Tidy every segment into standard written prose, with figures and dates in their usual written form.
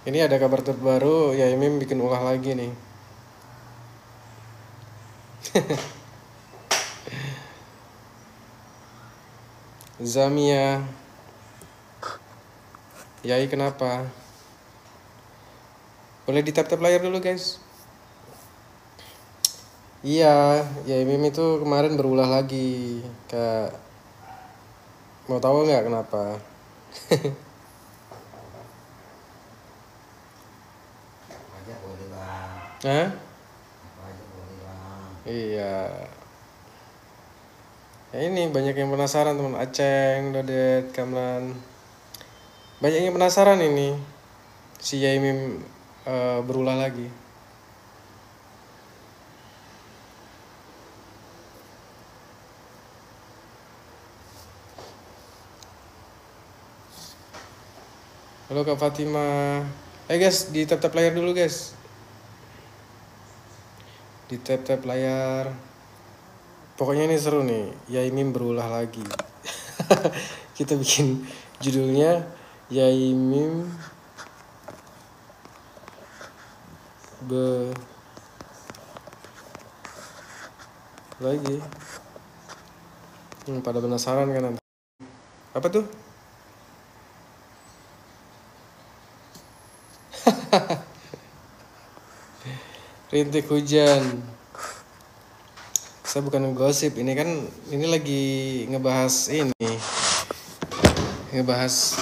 Ini ada kabar terbaru, ya Imim bikin ulah lagi nih. Zamia, Yai kenapa? Boleh di tap layar dulu guys. Iya, ya Imim itu kemarin berulah lagi. Kak, mau tahu nggak kenapa? Aja boleh bang. Hah? Apa aja boleh bang. Iya. Ya ini banyak yang penasaran teman Aceng, Dodet, Kamran. Banyak yang penasaran ini. Si Yaimim berulah lagi. Halo Kak Fatima. Guys, di tap layar dulu guys. Di tap layar. Pokoknya ini seru nih. Yaimim berulah lagi. Kita bikin judulnya Yaimim lagi. Pada penasaran kan nanti. Apa tuh? Rintik hujan. Saya bukan ngegosip, ini kan ini lagi ngebahas ini. Ngebahas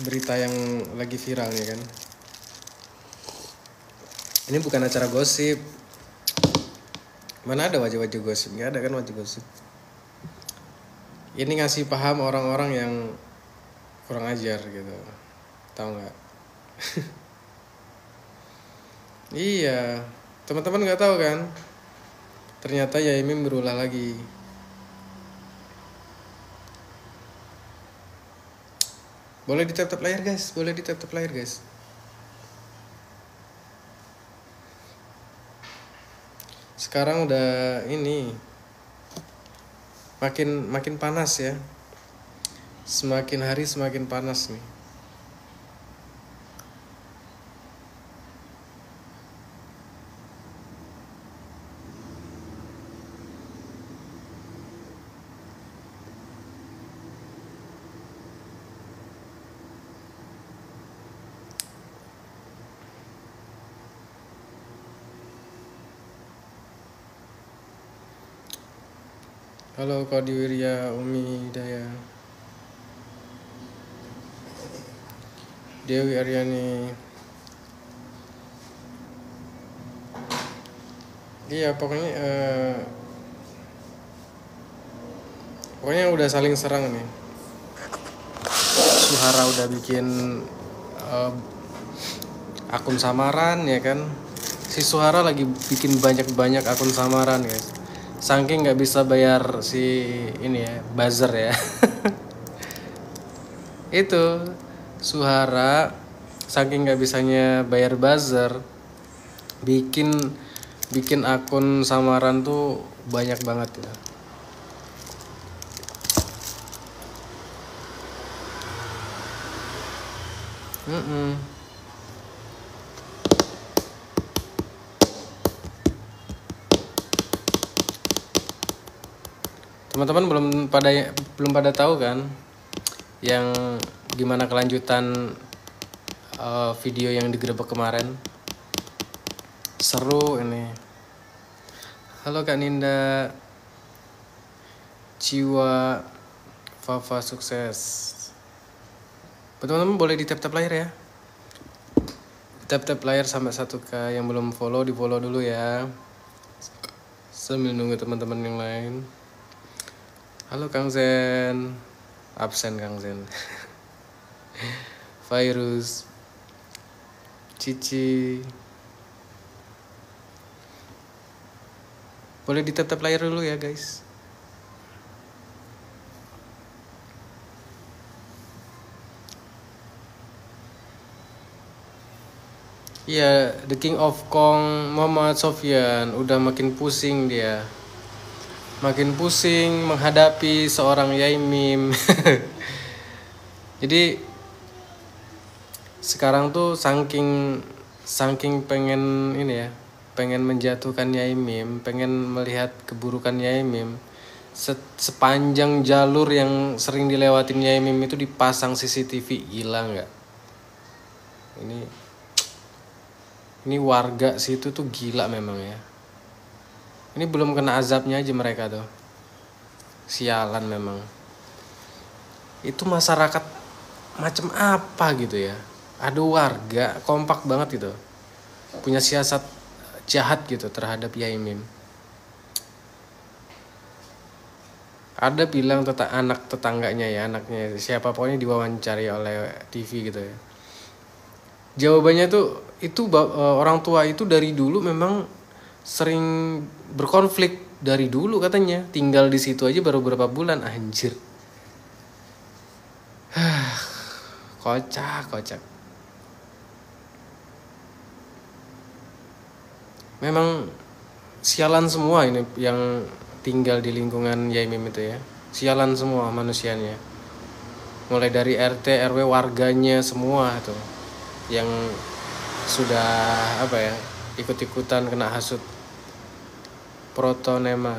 berita yang lagi viral nih kan. Ini bukan acara gosip. Mana ada wajah-wajah gosip? Nggak ada kan wajah gosip. Ini ngasih paham orang-orang yang kurang ajar gitu. Tahu nggak? Iya, teman-teman nggak tahu kan? Ternyata Yaimim berulah lagi. Boleh di tap layar guys, boleh di tap layar guys. Sekarang udah ini makin panas ya. Semakin hari semakin panas nih. Halo Kodi Wirya, Umi Daya, Dewi Aryani. Iya pokoknya udah saling serang nih. Suhara udah bikin akun samaran ya kan. Si Suhara lagi bikin banyak akun samaran guys. Saking nggak bisa bayar si ini ya buzzer ya. Itu Suhara saking nggak bisanya bayar buzzer, bikin akun samaran tuh banyak banget ya. Teman-teman belum pada tahu kan yang gimana kelanjutan video yang digerebek kemarin. Seru ini. Halo Kak Ninda, Ciwa, Fafa sukses. Teman-teman boleh di tap layar ya. Tap layar sampai 1K. Yang belum follow di follow dulu ya. Sambil nunggu teman-teman yang lain. Halo Kang Zen. Absen Kang Zen. Virus, Cici. Boleh di tap layar dulu ya guys. Iya, The King of Kong Muhammad Sofyan udah makin pusing dia. Makin pusing menghadapi seorang Yaimim. Jadi sekarang tuh saking pengen ini ya, pengen menjatuhkan Yai Mim, pengen melihat keburukan Yai Mim. Sepanjang jalur yang sering dilewatin Yai Mim itu dipasang CCTV, gila nggak? Ini warga situ tuh gila memang ya. Ini belum kena azabnya aja mereka tuh. Sialan memang. Itu masyarakat macam apa gitu ya. Ada warga kompak banget gitu. Punya siasat jahat gitu terhadap Yai Mim. Ada bilang anak tetangganya ya, anaknya siapa pokoknya diwawancari oleh TV gitu ya. Jawabannya tuh itu orang tua itu dari dulu memang sering berkonflik dari dulu katanya. Tinggal di situ aja baru berapa bulan, anjir. Kocak. Memang sialan semua ini yang tinggal di lingkungan Yai Mim itu ya. Sialan semua manusianya. Mulai dari RT, RW, warganya semua tuh. Yang sudah ikut-ikutan kena hasut protonema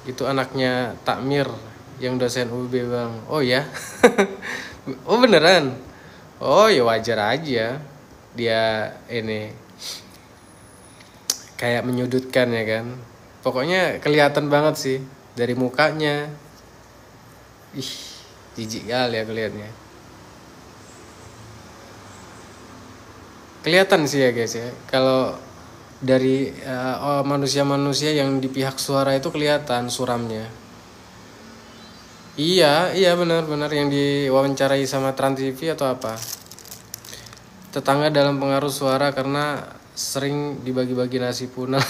itu anaknya Takmir yang dosen UB bang. Oh ya. Oh beneran. Oh ya wajar aja dia ini kayak menyudutkan ya kan. Pokoknya kelihatan banget sih dari mukanya. Ih, jijik kali ya kelihatannya. Kelihatan sih ya guys ya. Kalau dari manusia-manusia yang di pihak suara itu kelihatan suramnya. Iya benar-benar yang diwawancarai sama Trans TV atau apa. Tetangga dalam pengaruh suara karena sering dibagi-bagi nasi punah.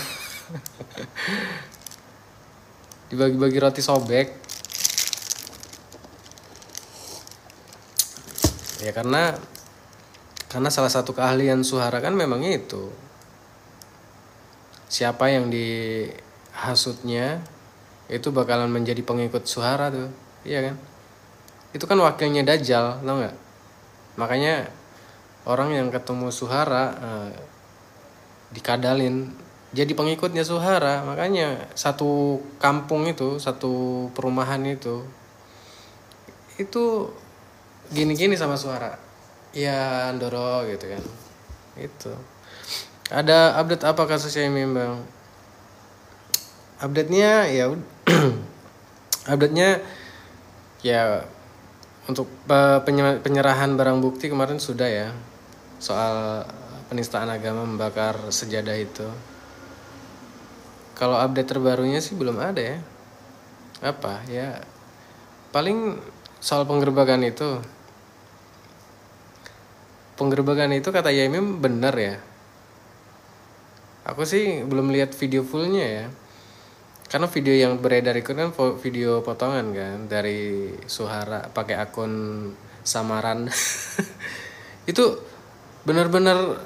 Dibagi-bagi roti sobek. Ya karena salah satu keahlian Suhara kan memang itu. Siapa yang dihasutnya itu bakalan menjadi pengikut Suhara tuh. Iya kan? Itu kan wakilnya Dajjal, tau gak? Makanya orang yang ketemu Suhara dikadalin jadi pengikutnya Suhara. Makanya satu kampung itu, satu perumahan itu gini-gini sama Suhara. Ya Andoro gitu kan. Itu. Ada update apa kasusnya ini bang? Update-nya ya update-nya ya untuk penyerahan barang bukti kemarin sudah ya. Soal penistaan agama membakar sejadah itu. Kalau update terbarunya sih belum ada ya. Apa ya? Paling soal penggerbekan itu. Penggerbekan itu kata Yai Mim benar ya. Aku sih belum lihat video fullnya ya. Karena video yang beredar itu kan video potongan kan dari Suhara pakai akun samaran. Itu benar-benar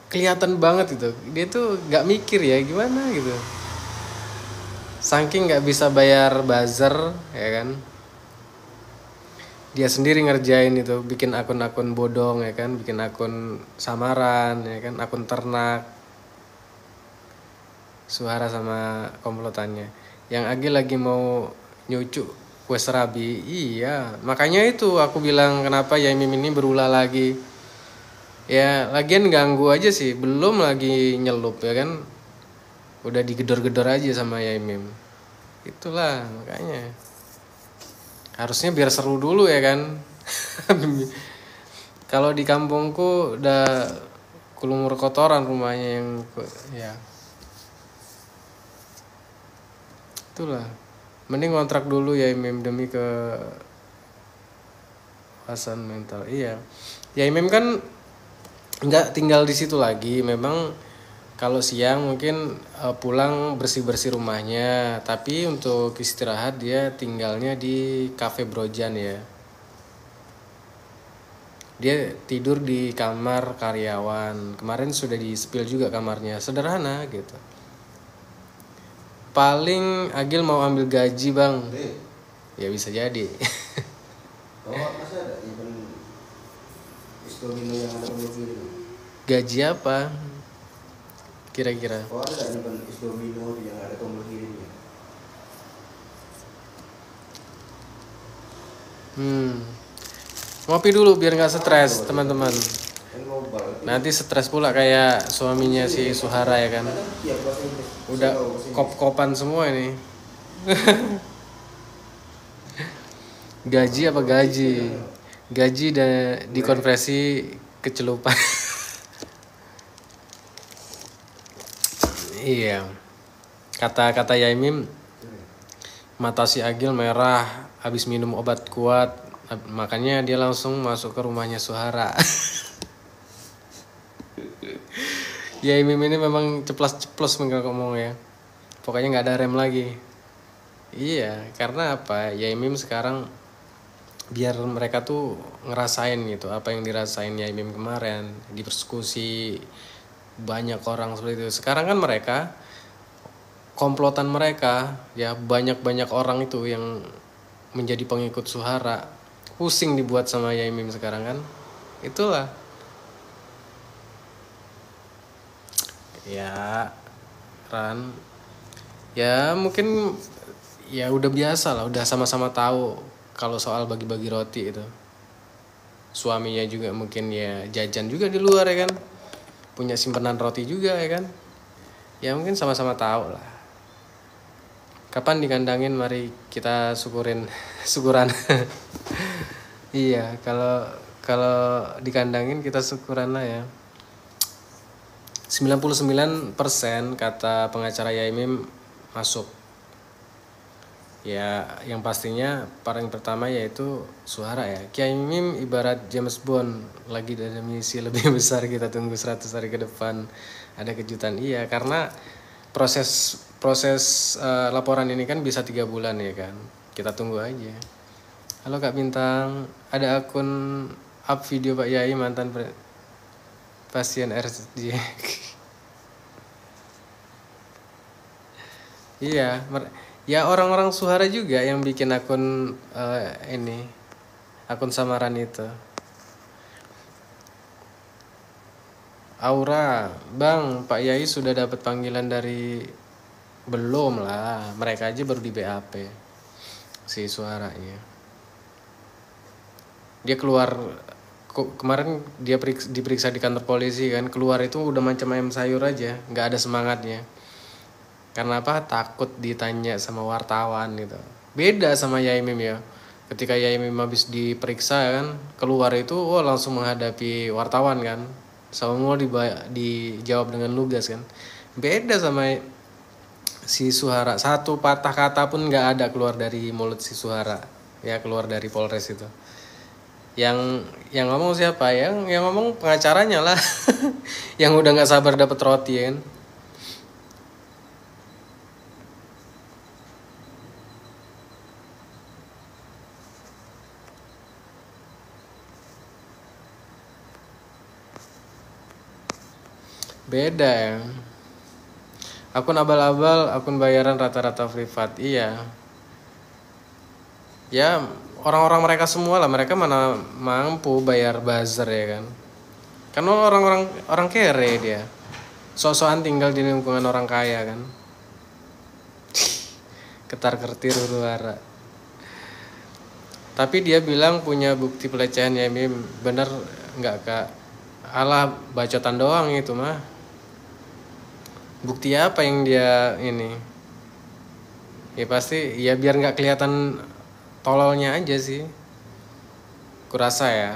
kelihatan banget itu. Dia tuh nggak mikir ya gimana gitu. Saking nggak bisa bayar buzzer ya kan. Dia sendiri ngerjain itu, bikin akun-akun bodong ya kan, bikin akun samaran ya kan, akun ternak. Suhara sama komplotannya. Yang Agil lagi mau nyucuk kue serabi. Iya, makanya itu aku bilang kenapa Yai Mim ini berulah lagi. Ya, lagian ganggu aja sih, belum lagi nyelup ya kan. Udah digedor-gedor aja sama Yai Mim. Itulah makanya. Harusnya biar seru dulu ya kan. Kalau di kampungku udah kulumur kotoran rumahnya yang ya. Itulah. Mending kontrak dulu ya Mim demi kehasan mental. Iya. Ya Mim kan nggak tinggal di situ lagi. Memang kalau siang mungkin pulang bersih-bersih rumahnya, tapi untuk istirahat dia tinggalnya di Cafe Brojan ya. Dia tidur di kamar karyawan. Kemarin sudah di-spill juga kamarnya, sederhana gitu. Paling Agil mau ambil gaji bang. Ya bisa jadi. Oh masih ada event Istomino yang ada tombol kiri tuh. Gaji apa kira-kira? Oh ada di depan Istomino tuh yang ada tombol kirinya. Ngopi dulu biar nggak stres teman-teman. Kan global. Nanti stres pula kayak suaminya si Suhara ya kan. Iya bahasa Inggris. Udah kop-kopan semua ini. Gaji apa gaji? Gaji dan dikonversi ke celupan. Iya. Kata-kata Yaimim, mata si Agil merah habis minum obat kuat, makanya dia langsung masuk ke rumahnya Suhara. Yaimim ini memang ceplos-ceplos ngomong ya. Pokoknya nggak ada rem lagi. Iya, karena apa? Yaimim sekarang biar mereka tuh ngerasain gitu apa yang dirasain Yaimim kemarin, dipersekusi banyak orang seperti itu. Sekarang kan mereka komplotan mereka ya, banyak orang itu yang menjadi pengikut Suhara, pusing dibuat sama Yaimim sekarang kan. Itulah ya Ran, ya mungkin ya udah biasa lah, udah sama-sama tahu kalau soal bagi-bagi roti itu. Suaminya juga mungkin ya jajan juga di luar ya kan, punya simpanan roti juga ya kan, ya mungkin sama-sama tahu lah. Kapan dikandangin, mari kita syukuran. Iya, kalau dikandangin kita syukuran lah ya. 99% kata pengacara Yaimim masuk. Ya, yang pastinya paling pertama yaitu Suhara ya. Yaimim ibarat James Bond, lagi ada misi lebih besar, kita tunggu 100 hari ke depan ada kejutan. Iya, karena proses laporan ini kan bisa 3 bulan ya kan. Kita tunggu aja. Halo Kak Bintang, ada akun up video Pak Yai mantan pasien RSJ. Iya, ya orang-orang Suhara juga yang bikin akun ini, akun samaran itu. Aura, Bang, Pak Yai sudah dapat panggilan dari, belum lah, mereka aja baru di BAP si Suharanya. Dia keluar kemarin, dia diperiksa di kantor polisi kan, keluar itu udah macam ayam sayur aja, nggak ada semangatnya. Karena apa? Takut ditanya sama wartawan gitu. Beda sama Yaimim ya. Ketika Yaimim habis diperiksa kan, keluar itu langsung menghadapi wartawan kan. Semua dijawab dengan lugas kan. Beda sama si Suhara, satu patah kata pun nggak ada keluar dari mulut si Suhara. Ya keluar dari Polres itu. Yang ngomong siapa? Yang ngomong pengacaranya lah. Yang udah nggak sabar dapat roti kan. Beda ya. Akun abal-abal, akun bayaran rata-rata privat. Iya. Ya orang-orang mereka semua lah, mereka mana mampu bayar buzzer ya kan. Karena orang kere dia. Sok-sokan tinggal di lingkungan orang kaya kan. Ketar-ketir huru-hara. Tapi dia bilang punya bukti pelecehan Yaimim. Bener nggak Kak? Alah, bacotan doang itu mah. Bukti apa yang dia ini? Ya pasti ya biar nggak kelihatan tololnya aja sih. Kurasa ya.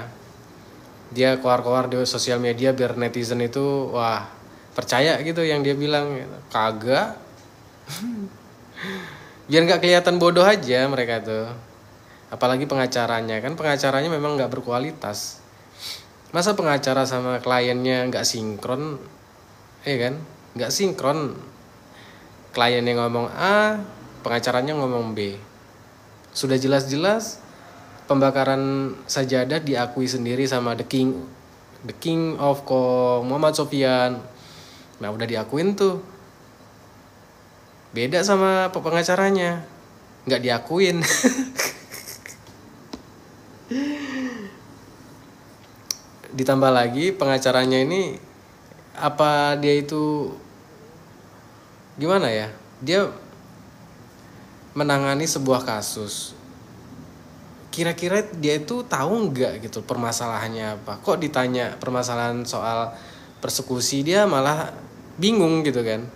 Dia keluar-keluar di sosial media biar netizen itu wah percaya gitu yang dia bilang. Kagak. Biar nggak kelihatan bodoh aja mereka tuh. Apalagi pengacaranya kan, pengacaranya memang nggak berkualitas. Masa pengacara sama kliennya nggak sinkron, kan? Nggak sinkron. Kliennya ngomong A, pengacaranya ngomong B. Sudah jelas-jelas pembakaran sajadah diakui sendiri sama the king of Muhammad Sofyan. Nah udah diakuin tuh. Beda sama pengacaranya, nggak diakuin. ditambah lagi pengacaranya ini, apa dia itu gimana ya, dia menangani sebuah kasus, kira-kira dia itu tahu nggak gitu permasalahannya apa. Kok ditanya permasalahan soal persekusi dia malah bingung gitu kan.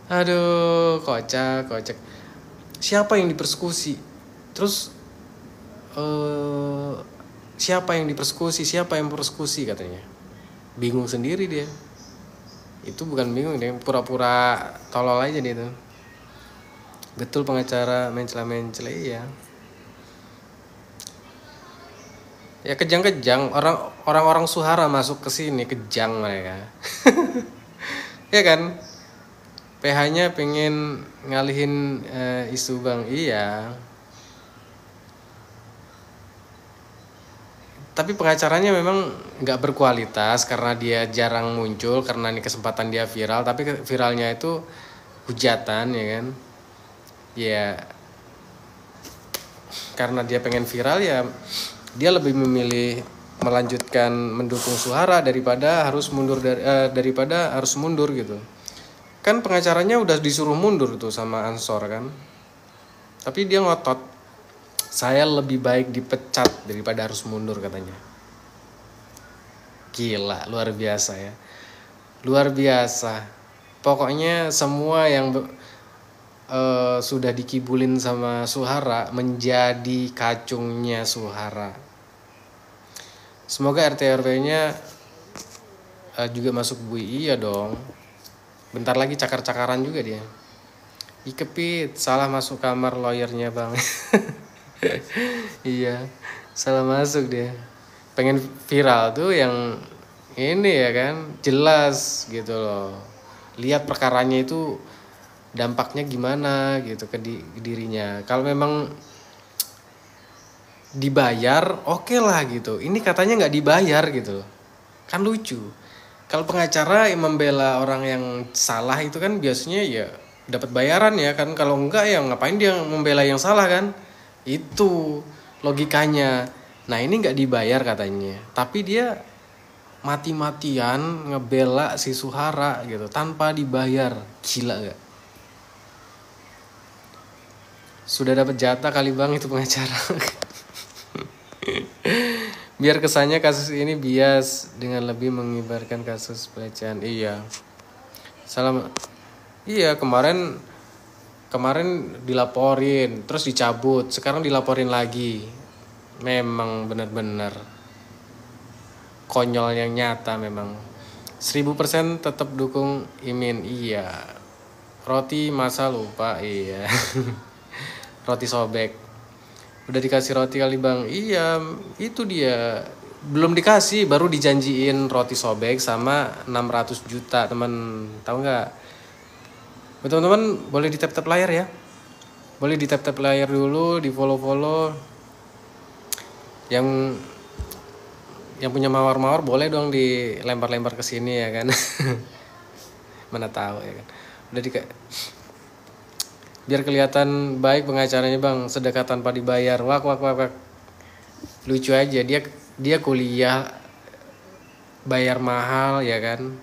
Aduh, kocak. Siapa yang dipersekusi? Terus siapa yang dipersekusi? Siapa yang persekusi katanya. Bingung sendiri dia. Itu bukan bingung, dia pura-pura tolol aja dia tuh. Betul pengacara mencela-mencela, iya. Ya kejang-kejang, orang-orang Suhara masuk ke sini kejang mereka. Ya kan? PH-nya pengen ngalihin isu Bang. Iya. Tapi pengacaranya memang nggak berkualitas karena dia jarang muncul, karena ini kesempatan dia viral. Tapi viralnya itu hujatan ya kan. Ya karena dia pengen viral ya dia lebih memilih melanjutkan mendukung Suhara daripada harus mundur gitu. Kan pengacaranya udah disuruh mundur tuh sama Ansor kan. Tapi dia ngotot, saya lebih baik dipecat daripada harus mundur katanya. Gila, luar biasa ya. Luar biasa. Pokoknya semua yang sudah dikibulin sama Suhara menjadi kacungnya Suhara. Semoga RT RW-nya juga masuk bui. Iya dong. Bentar lagi cakar-cakaran juga dia. Ikepit, salah masuk kamar lawyernya Bang. Iya, salah masuk dia. Pengen viral tuh yang ini ya kan, jelas gitu loh. Lihat perkaranya itu dampaknya gimana gitu ke dirinya. Kalau memang dibayar, oke lah gitu. Ini katanya nggak dibayar gitu, kan lucu. Kalau pengacara yang membela orang yang salah itu kan biasanya ya dapat bayaran ya kan. Kalau enggak ya ngapain dia membela yang salah kan? Itu logikanya. Nah ini nggak dibayar katanya, tapi dia mati-matian ngebela si Suhara gitu tanpa dibayar. Gila nggak? Sudah dapat jatah kali Bang itu pengacara. Biar kesannya kasus ini bias dengan lebih mengibarkan kasus pelecehan. Iya. Salam. Iya, kemarin dilaporin, terus dicabut, sekarang dilaporin lagi. Memang benar-benar konyol yang nyata memang. 1000% tetap dukung Imin. Iya. Roti masa lupa, iya. Roti sobek. Udah dikasih roti kali Bang. Iya, itu dia. Belum dikasih, baru dijanjiin roti sobek sama 600 juta, teman. Tahu nggak? Teman-teman boleh di tap-tap layar ya. Boleh di tap-tap layar dulu, di follow-follow. Yang punya mawar-mawar boleh dong dilempar-lempar ke sini ya kan. Mana tahu ya kan. Udah biar kelihatan baik pengacaranya Bang, sedekah tanpa dibayar. Wak. Lucu aja, dia kuliah bayar mahal ya kan.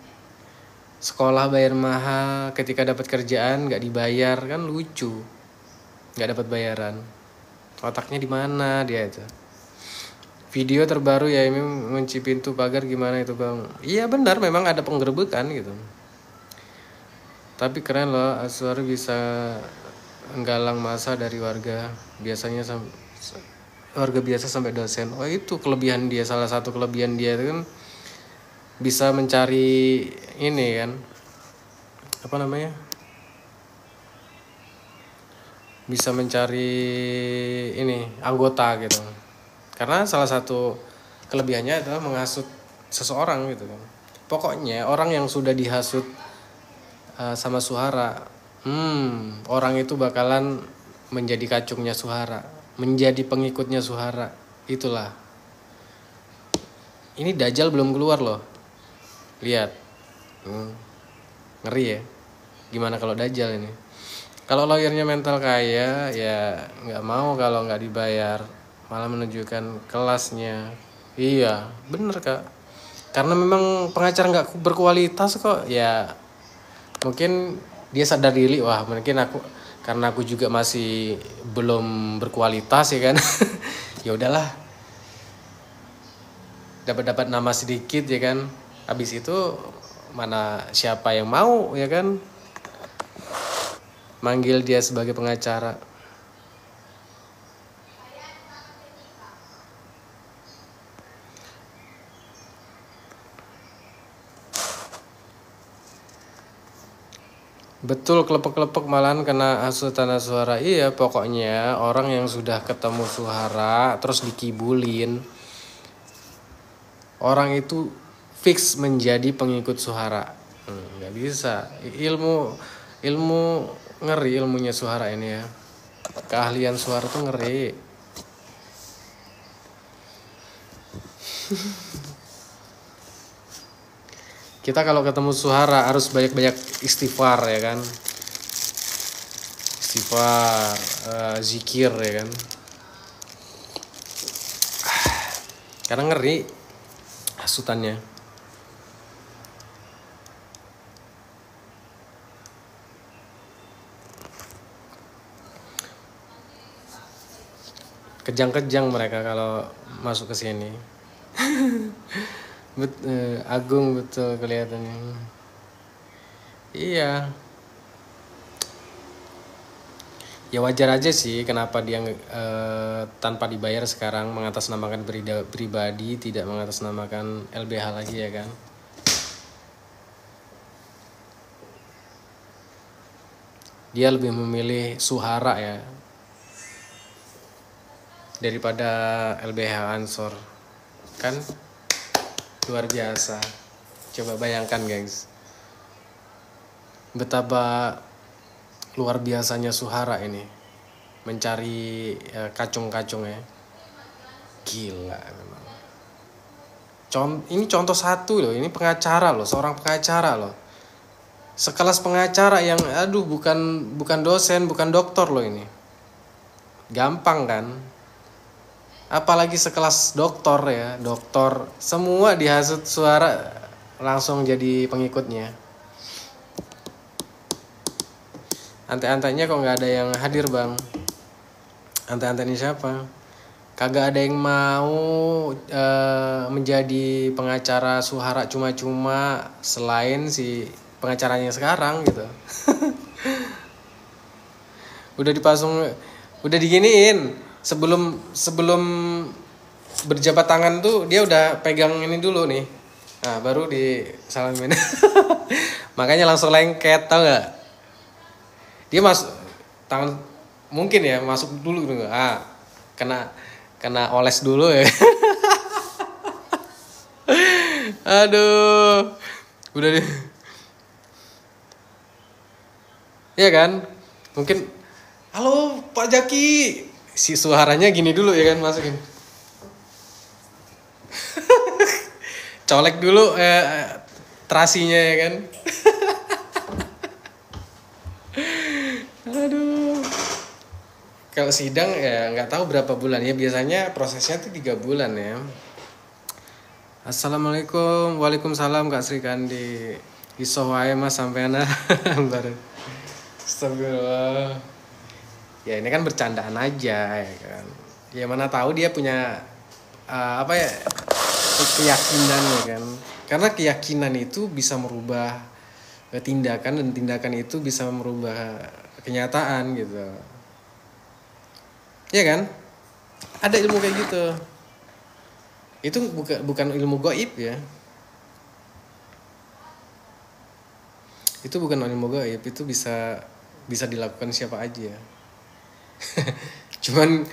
Sekolah bayar mahal, ketika dapat kerjaan nggak dibayar kan lucu. Nggak dapat bayaran. Otaknya di mana dia itu? Video terbaru ya ini mengunci pintu pagar gimana itu Bang? Iya benar, memang ada penggerebekan gitu. Tapi keren loh, Aswar bisa enggalang masa dari warga biasa sampai dosen. Oh itu kelebihan dia, salah satu kelebihan dia itu kan bisa mencari ini kan, apa namanya, bisa mencari ini anggota gitu. Karena salah satu kelebihannya adalah menghasut seseorang gitu kan. Pokoknya orang yang sudah dihasut sama Suhara, orang itu bakalan menjadi kacungnya Suhara, menjadi pengikutnya Suhara. Itulah. Ini Dajjal belum keluar loh. Lihat. Ngeri ya. Gimana kalau Dajjal ini? Kalau lawyernya mental kaya ya nggak mau kalau nggak dibayar, malah menunjukkan kelasnya. Iya, bener Kak. Karena memang pengacara nggak berkualitas kok. Ya mungkin dia sadar diri, wah mungkin karena aku juga masih belum berkualitas ya kan. Ya udahlah, dapat nama sedikit ya kan. Habis itu mana siapa yang mau ya kan manggil dia sebagai pengacara. Betul, kelepek-kelepek malahan kena hasutan suara. Iya, pokoknya orang yang sudah ketemu suara terus dikibulin, orang itu fix menjadi pengikut suara. Nggak bisa. Ilmu ngeri ilmunya suara ini ya. Keahlian suara tuh ngeri. Kita kalau ketemu suara harus banyak-banyak istighfar ya kan. Istighfar, zikir ya kan. Karena ngeri hasutannya. Kejang-kejang mereka kalau masuk ke sini. Agung betul kelihatannya. Iya. Ya wajar aja sih kenapa dia tanpa dibayar sekarang mengatasnamakan pribadi, tidak mengatasnamakan LBH lagi ya kan. Dia lebih memilih Suhara ya daripada LBH Ansor. Kan luar biasa. Coba bayangkan guys, betapa luar biasanya Suhara ini mencari kacung-kacung ya. Gila memang. Ini contoh satu loh, ini pengacara loh, seorang pengacara loh. Sekelas pengacara yang aduh bukan dosen, bukan doktor loh ini. Gampang kan? Apalagi sekelas doktor ya, doktor semua dihasut suara langsung jadi pengikutnya. Ante-antenya kok nggak ada yang hadir bang? Ante-antenya siapa? Kagak ada yang mau menjadi pengacara Suhara cuma-cuma selain si pengacaranya sekarang gitu. Udah dipasung, udah diginiin. Sebelum berjabat tangan tuh dia udah pegang ini dulu nih. Nah baru disalamin. Makanya langsung lengket, tau gak? Dia masuk tangan mungkin ya masuk dulu gitu. Kena oles dulu ya. Aduh. Udah deh. Iya kan? Mungkin halo Pak Jaki. Si suaranya gini dulu ya kan masukin. Colek dulu terasinya ya kan. Aduh. Kalau sidang ya nggak tahu berapa bulan ya, biasanya prosesnya tuh 3 bulan ya. Assalamualaikum, waalaikumsalam Kak Sri Kandi. Iso wae Mas sampean baru. Astagfirullah. Ya ini kan bercandaan aja ya kan. Ya mana tahu dia punya keyakinan ya kan. Karena keyakinan itu bisa merubah tindakan dan tindakan itu bisa merubah kenyataan gitu. Ya kan? Ada ilmu kayak gitu. Itu bukan ilmu gaib ya. Itu bukan ilmu gaib, itu bisa dilakukan siapa aja. Cuman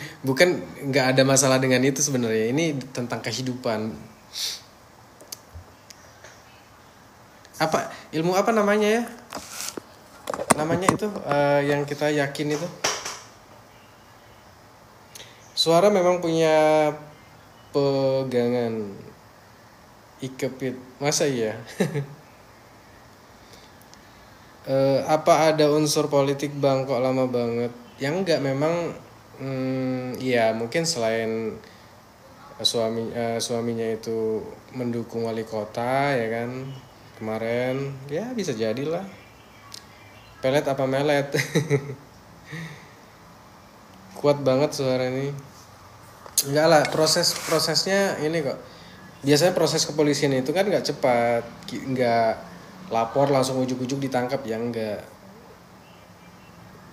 nggak ada masalah dengan itu sebenarnya. Ini tentang kehidupan. Ilmu apa namanya ya? Namanya itu yang kita yakin itu. Suara memang punya pegangan ikepit. Masa iya? Apa ada unsur politik bang? Kok lama banget? Yang enggak memang ya mungkin selain suaminya itu mendukung wali kota ya kan kemarin, ya bisa jadilah pelet apa melet. Kuat banget suara ini. Enggak lah, prosesnya ini kok. Biasanya proses kepolisian itu kan nggak cepat, nggak lapor langsung ujuk-ujuk ditangkap, ya enggak.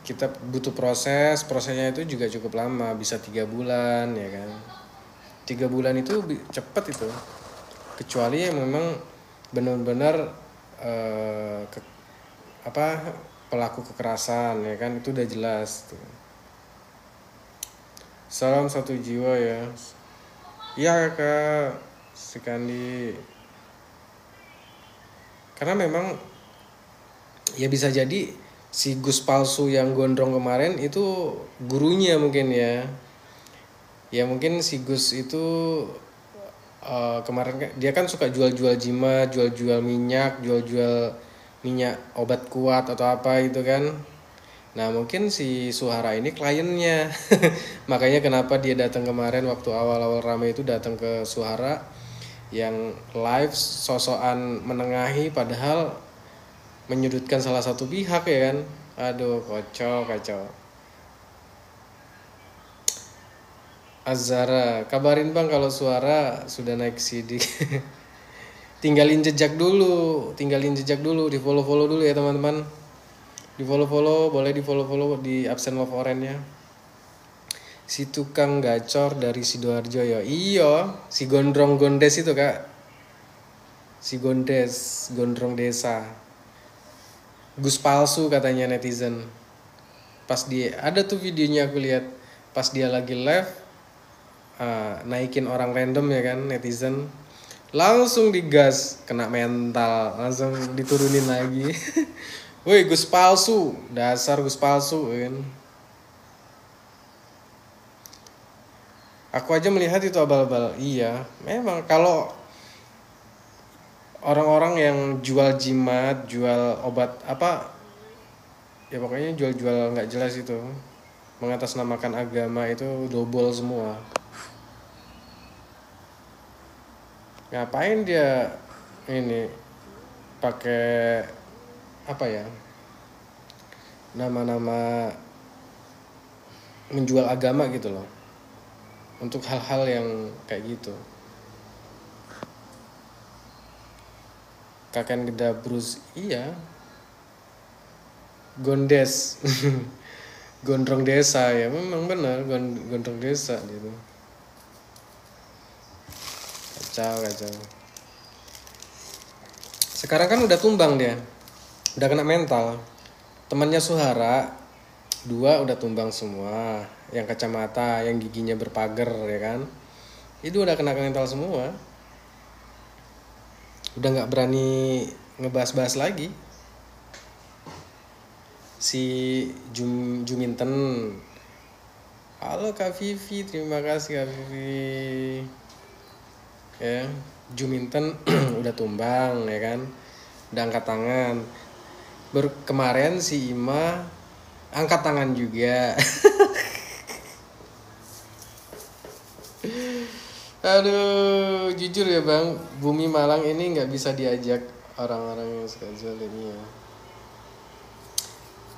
Kita butuh prosesnya itu juga cukup lama, bisa 3 bulan ya kan. 3 bulan itu cepet itu, kecuali yang memang benar-benar pelaku kekerasan ya kan, itu udah jelas tuh. Salam satu jiwa ya. Iya Kak Sekandi. Karena memang ya bisa jadi si Gus palsu yang gondrong kemarin itu gurunya mungkin ya. Ya mungkin si Gus itu kemarin dia kan suka jual-jual jimat, jual-jual minyak, jual-jual minyak obat kuat atau apa gitu kan. Nah mungkin si Suhara ini kliennya. Makanya kenapa dia datang kemarin waktu awal-awal rame itu datang ke Suhara yang live sosokan menengahi padahal menyudutkan salah satu pihak ya kan. Aduh kacau. Azara, kabarin bang kalau suara sudah naik sidik. tinggalin jejak dulu, di follow dulu ya teman-teman. Di follow, boleh di follow di absen love orange ya. Si tukang gacor dari Sidoarjo ya. Iya, si gondrong gondes itu kak. Si gondrong desa. Gus palsu katanya netizen. Pas dia ada tuh videonya aku lihat, pas dia lagi live naikin orang random ya kan, netizen langsung digas, kena mental, langsung diturunin lagi. Woi Gus palsu, dasar Gus palsu kan. Aku aja melihat itu abal-abal. Iya, memang kalau orang-orang yang jual jimat, jual obat apa, ya pokoknya jual-jual nggak jelas itu, mengatasnamakan agama itu double semua. Ngapain dia ini pakai apa ya, nama-nama menjual agama gitu loh, untuk hal-hal yang kayak gitu. Kakek Gedabrus, iya. Gondes. Gondrong desa ya, memang benar gondrong desa gitu. Kacau. Sekarang kan udah tumbang dia, udah kena mental. Temannya Suhara 2 udah tumbang semua, yang kacamata, yang giginya berpagar ya kan, itu udah kena mental semua. Udah nggak berani ngebahas-bahas lagi. Si Juminten, halo Kak Vivi, terima kasih Kak Vivi. Ya, Juminten udah tumbang ya kan, udah angkat tangan. Kemarin si Ima angkat tangan juga. Aduh, jujur ya bang, Bumi Malang ini nggak bisa diajak orang-orang yang suka zalim ya.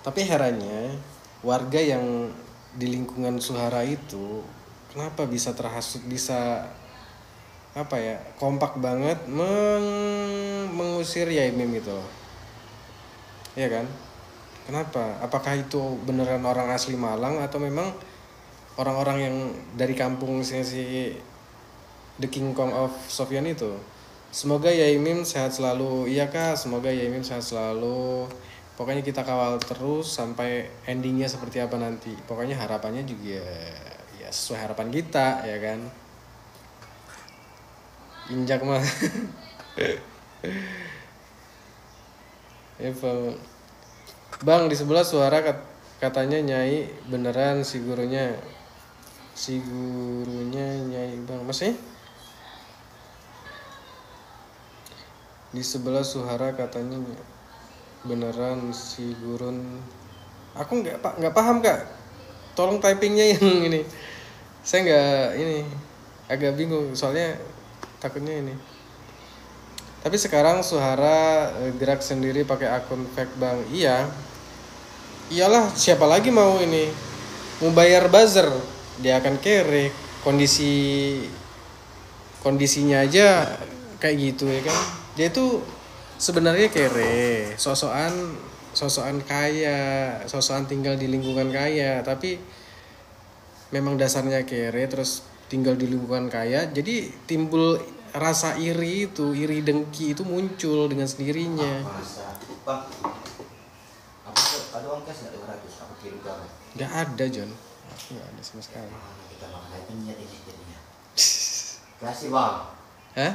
Tapi herannya warga yang di lingkungan Suhara itu kenapa bisa terhasut, bisa apa ya, kompak banget mengusir Yaimim itu, ya kan? Kenapa? Apakah itu beneran orang asli Malang atau memang orang-orang yang dari kampung si The King Kong of Sofyan itu? Semoga Yaimim sehat selalu. Iya kak, semoga Yaimim sehat selalu. Pokoknya kita kawal terus sampai endingnya seperti apa nanti. Pokoknya harapannya juga ya sesuai harapan kita ya kan. Injak mah. Bang, di sebelah suara katanya Nyai beneran si gurunya Nyai bang, maksudnya? Di sebelah Suhara katanya beneran si gurun. Aku nggak paham kak, tolong typingnya yang ini, saya nggak ini. agak bingung soalnya takutnya ini. Tapi sekarang Suhara gerak sendiri pakai akun fake bang. Iya, iyalah siapa lagi mau ini mau bayar buzzer, dia akan kere. Kondisinya aja kayak gitu ya kan. Dia tuh sebenarnya kere, sosokan kaya, sosokan tinggal di lingkungan kaya, tapi memang dasarnya kere terus tinggal di lingkungan kaya, jadi timbul rasa iri dengki itu muncul dengan sendirinya. Masa bang, apa tuh ada uang cash nggak 200? Aku kirim ke kamu. Nggak ada John, aku nggak ada sama sekali. Mana kita makan aja niat ini jadinya. Kasih bang. Hah?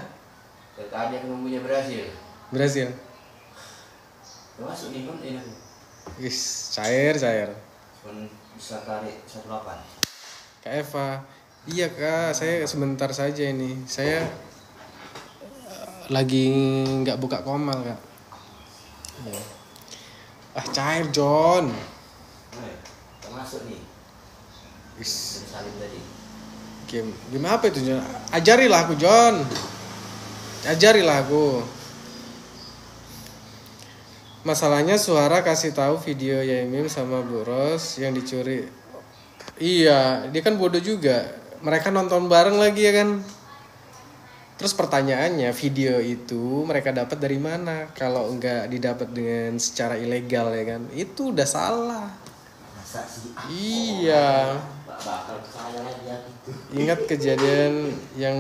Tadi aku nunggunya berhasil. Berhasil? Masuk nih kan ini. Wis, cair. Cuman bisa tarik 18. Kak Eva, iya kak, saya sebentar saja ini. Saya lagi nggak buka komal kak. Iya. Ah cair John. Kita masuk nih. Wis, Dari salib tadi. game apa itu John? Ajarilah aku John. Ajarilah aku. Masalahnya Suhara kasih tahu video Yaimim sama Bu Ros yang dicuri. Iya, dia kan bodoh juga. Mereka nonton bareng lagi ya kan. Terus pertanyaannya, video itu mereka dapat dari mana? Kalau nggak didapat dengan secara ilegal ya kan, itu udah salah. Masa sih? Iya. Bakal saya aja gitu. Ingat kejadian yang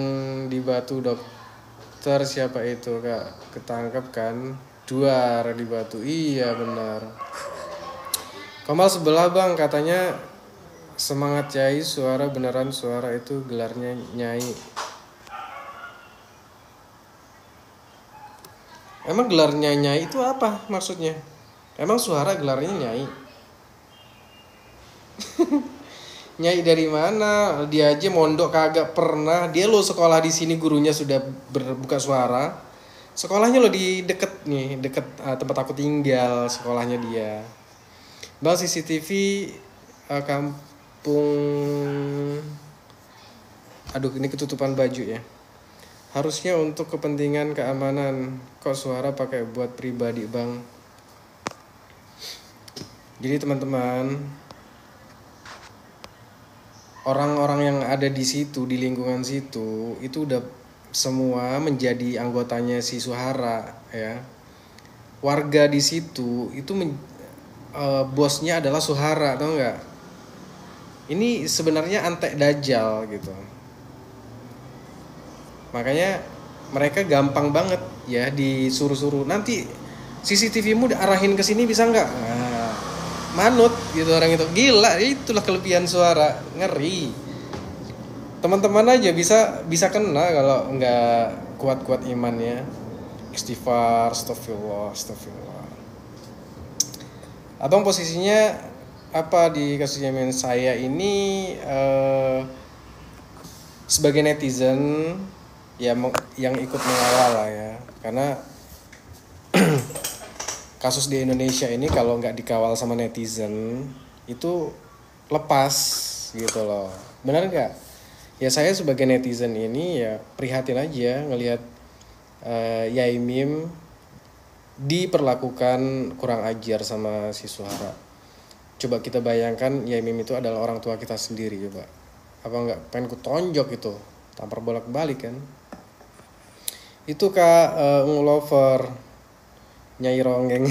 di Batu dokter siapa itu kak? Ketangkep kan? Duar di Batu. Iya benar. Komal sebelah bang katanya semangat Nyai suara beneran suara itu gelarnya Nyai. Emang gelarnya Nyai itu apa maksudnya? Emang Suhara gelarnya Nyai? Nyai dari mana? Dia aja mondok kagak pernah. Dia lo sekolah di sini gurunya sudah berbuka suara. Sekolahnya lo di deket tempat aku tinggal sekolahnya dia. Bang CCTV kampung. Aduh ini ketutupan baju ya. Harusnya untuk kepentingan keamanan. Kok suara pakai buat pribadi bang? Jadi teman-teman, orang-orang yang ada di situ, di lingkungan situ, itu udah semua menjadi anggotanya si Suhara ya. Warga di situ itu bosnya adalah Suhara, tau nggak? Ini sebenarnya antek dajal gitu. Makanya mereka gampang banget ya disuruh-suruh, nanti CCTV-mu arahin ke sini bisa nggak? Nah, manut gitu orang itu. Gila, itulah kelebihan Suara, ngeri. Teman-teman aja bisa kena kalau nggak kuat-kuat imannya. Istighfar, astagfirullah. Abang posisinya apa di kasus Yamin? Saya ini sebagai netizen ya yang ikut mengawal lah ya, karena kasus di Indonesia ini kalau nggak dikawal sama netizen itu lepas gitu loh, benar nggak? Ya saya sebagai netizen ini ya prihatin aja ngelihat Yaimim diperlakukan kurang ajar sama si Suhara. Coba kita bayangkan Yaimim itu adalah orang tua kita sendiri, coba apa nggak pengen ku tonjok itu, tampar bolak-balik kan. Itu kak Lover Nyai Ronggeng.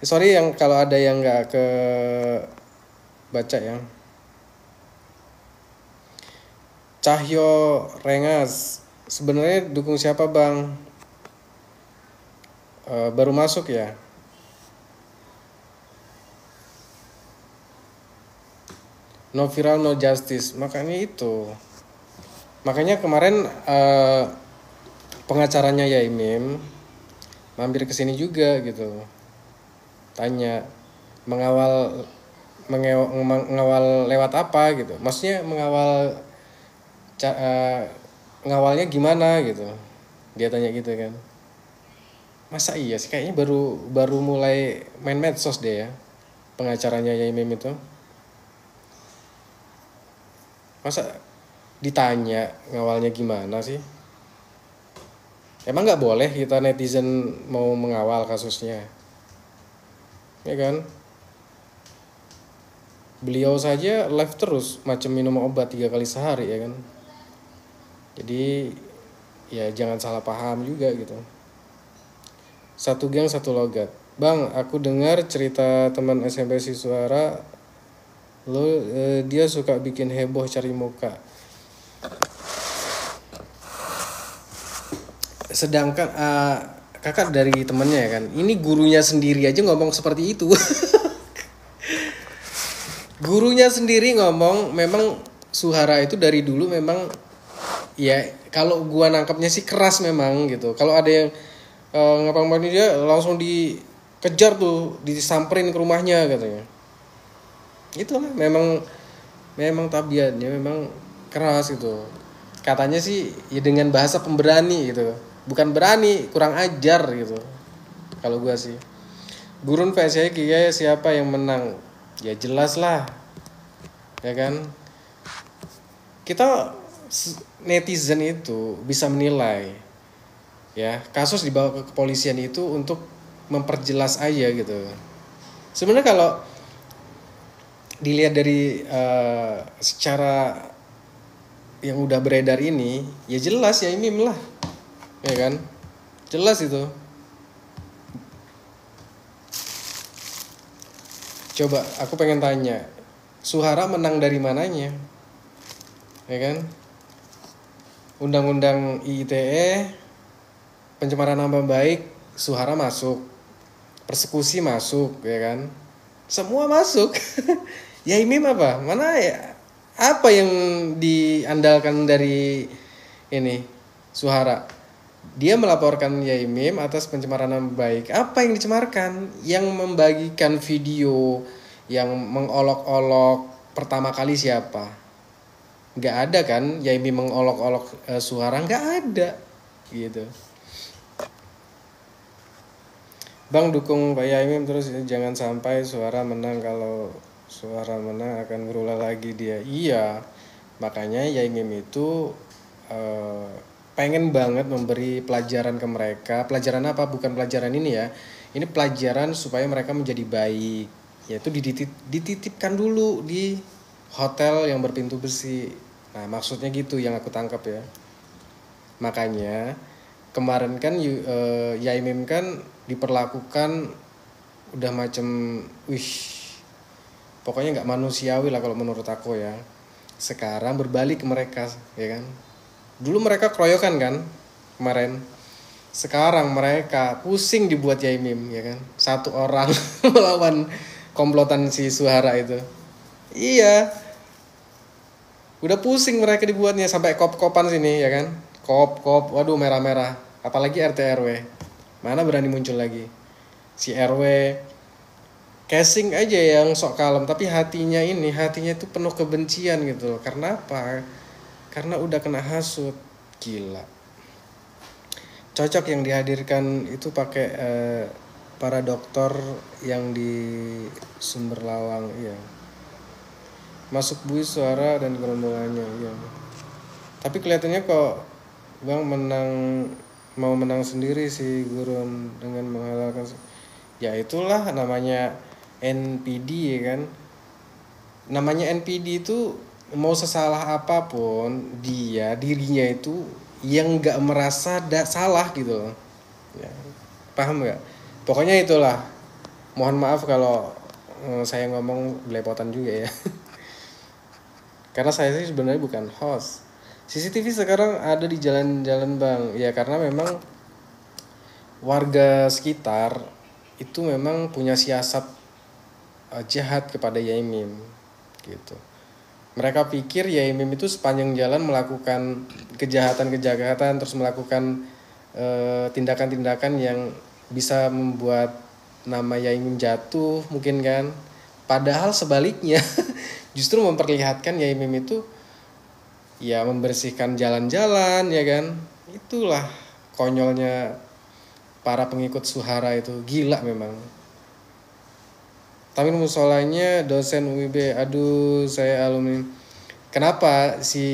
Sorry yang kalau ada yang nggak ke baca ya. Cahyo Rengas sebenarnya dukung siapa bang? Baru masuk ya. No viral no justice, makanya kemarin pengacaranya Yaimim mampir ke sini juga gitu, tanya mengawal lewat apa gitu, maksudnya ngawalnya gimana gitu, dia tanya gitu kan. Masa iya sih, kayaknya baru mulai main medsos deh ya pengacaranya Yaimim itu. Masa ditanya ngawalnya gimana sih? Emang nggak boleh kita netizen mau mengawal kasusnya, ya kan? Beliau saja live terus macam minum obat 3 kali sehari, ya kan? Jadi ya jangan salah paham juga gitu. Satu geng satu logat. Bang, aku dengar cerita teman SMP si Suara, dia suka bikin heboh cari muka. Sedangkan kakak dari temennya ya kan, ini gurunya sendiri aja ngomong seperti itu. Gurunya sendiri ngomong memang Suhara itu dari dulu memang ya kalau gua nangkapnya sih keras memang gitu. Kalau ada yang ngapa-ngapain dia langsung dikejar tuh, disamperin ke rumahnya katanya. Itulah memang tabiatnya memang keras gitu. Katanya sih ya dengan bahasa pemberani gitu. Bukan berani, kurang ajar gitu. Kalau gua sih. Gurun vs Kiai siapa yang menang? Ya jelas lah. Ya kan? Kita netizen itu bisa menilai ya, kasus dibawa ke kepolisian itu untuk memperjelas aja gitu. Sebenarnya kalau dilihat dari secara yang udah beredar ini, ya jelas ya ini lah, ya kan? Jelas itu. Coba aku pengen tanya, Suhara menang dari mananya? Ya kan? Undang-undang ITE, pencemaran nama baik, Suhara masuk. Persekusi masuk, ya kan? Semua masuk. Ya ini apa? Mana ya? Apa yang diandalkan dari ini Suhara? Dia melaporkan Yaimim atas pencemaran nama baik. Apa yang dicemarkan? Yang membagikan video yang mengolok-olok pertama kali siapa? Nggak ada kan? Yaimim mengolok-olok Suhara, nggak ada gitu. Bang dukung Pak Yaimim terus, jangan sampai Suhara menang. Kalau Suhara menang akan berulang lagi dia. Iya, makanya Yaimim itu pengen banget memberi pelajaran ke mereka. Pelajaran apa? Bukan pelajaran ini ya. Ini pelajaran supaya mereka menjadi baik. Yaitu dititipkan dulu di hotel yang berpintu besi. Nah maksudnya gitu yang aku tangkap ya. Makanya kemarin kan Yaimim kan diperlakukan udah macem pokoknya nggak manusiawi lah kalau menurut aku ya. Sekarang berbalik ke mereka, ya kan? Dulu mereka keroyokan kan kemarin. Sekarang mereka pusing dibuat Yaimim, ya kan? Satu orang melawan komplotan si Suhara itu. Iya. Udah pusing mereka dibuatnya sampai kop-kopan sini, ya kan? Kop, waduh merah-merah. Apalagi RT RW. Mana berani muncul lagi? Si RW casing aja yang sok kalem, tapi hatinya itu penuh kebencian gitu loh. Karena apa? Karena udah kena hasut. Gila. Cocok yang dihadirkan itu pakai para dokter yang di Sumber Lawang, iya. Masuk bui suara dan gerombolannya, iya. Tapi kelihatannya kok Bang mau menang sendiri si Gurun dengan menghalalkan. Ya itulah namanya NPD, ya kan. Namanya NPD itu mau sesalah apapun dirinya itu yang nggak merasa salah gitu loh. Ya, paham nggak? Pokoknya itulah. Mohon maaf kalau saya ngomong belepotan juga ya. Karena saya sih sebenarnya bukan host. CCTV sekarang ada di jalan-jalan Bang. Ya karena memang warga sekitar itu memang punya siasat jahat kepada Yaimim gitu. Mereka pikir Yaimim itu sepanjang jalan melakukan kejahatan-kejahatan, terus melakukan tindakan-tindakan yang bisa membuat nama Yaimim jatuh mungkin kan. Padahal sebaliknya justru memperlihatkan Yaimim itu ya membersihkan jalan-jalan, ya kan. Itulah konyolnya para pengikut Suhara itu, gila memang. Tapi musolanya dosen UIB, aduh saya alumni. Kenapa si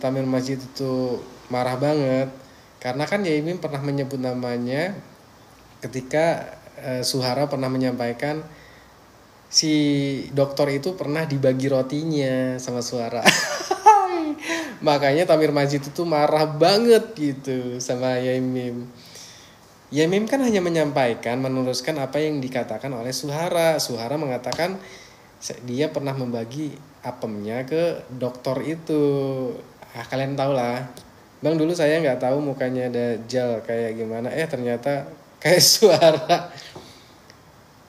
Tamir Masjid itu marah banget? Karena kan Yaimin pernah menyebut namanya ketika Suhara pernah menyampaikan si dokter itu pernah dibagi rotinya sama Suhara. Makanya Tamir Masjid itu marah banget gitu sama Yaimin. Yaimin kan hanya menyampaikan, meneruskan apa yang dikatakan oleh Suhara. Suhara mengatakan dia pernah membagi apemnya ke dokter itu. Kalian tahu lah. Bang, dulu saya nggak tahu mukanya Dajjal kayak gimana. Ternyata kayak Suhara.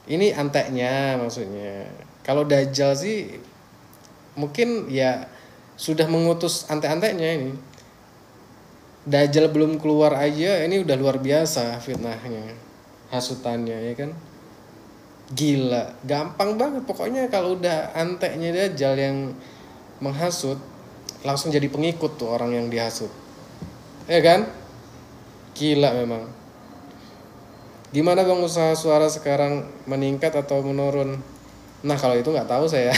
Ini anteknya maksudnya. Kalau Dajjal sih mungkin ya sudah mengutus antek-anteknya ini. Dajjal belum keluar aja ini udah luar biasa fitnahnya, hasutannya ya kan. Gila, gampang banget pokoknya kalau udah anteknya Dajjal yang menghasut langsung jadi pengikut tuh orang yang dihasut. Ya kan? Gila memang. Gimana Bang usaha suara sekarang meningkat atau menurun? Nah, kalau itu nggak tahu saya.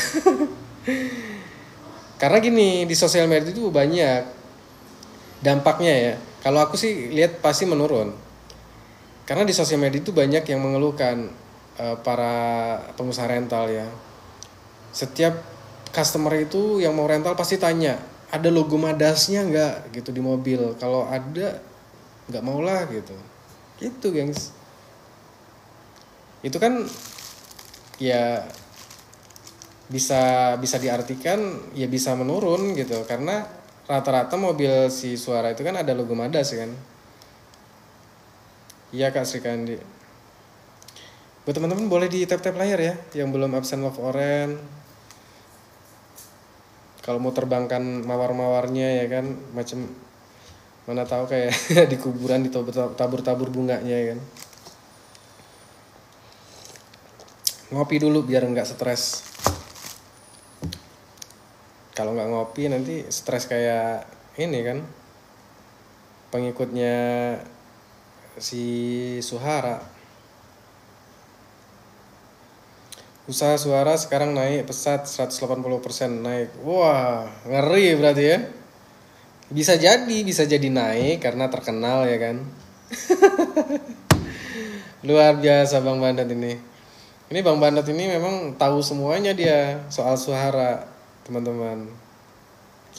Karena gini, di sosial media itu banyak dampaknya ya. Kalau aku sih lihat pasti menurun. Karena di sosial media itu banyak yang mengeluhkan para pengusaha rental ya. Setiap customer itu yang mau rental pasti tanya, ada logo Madasnya nggak gitu di mobil? Kalau ada, nggak mau lah gitu. Gitu gengs. Itu kan ya bisa diartikan ya bisa menurun gitu, karena rata-rata mobil si Suara itu kan ada logo Madas kan. Iya Kak Sri Kandi. Buat teman-teman boleh di tap-tap layar ya yang belum absen love orange. Kalau mau terbangkan mawar-mawarnya ya kan, macam mana tahu kayak di kuburan ditabur-tabur bunganya ya kan. Ngopi dulu biar nggak stres. Kalau nggak ngopi nanti stres kayak ini kan, pengikutnya si Suhara. Usaha suara sekarang naik pesat 180% naik. Wah, ngeri berarti ya. Bisa jadi naik karena terkenal ya kan. Luar biasa Bang Bandat ini. Ini Bang Bandat ini memang tahu semuanya dia soal Suhara, teman-teman.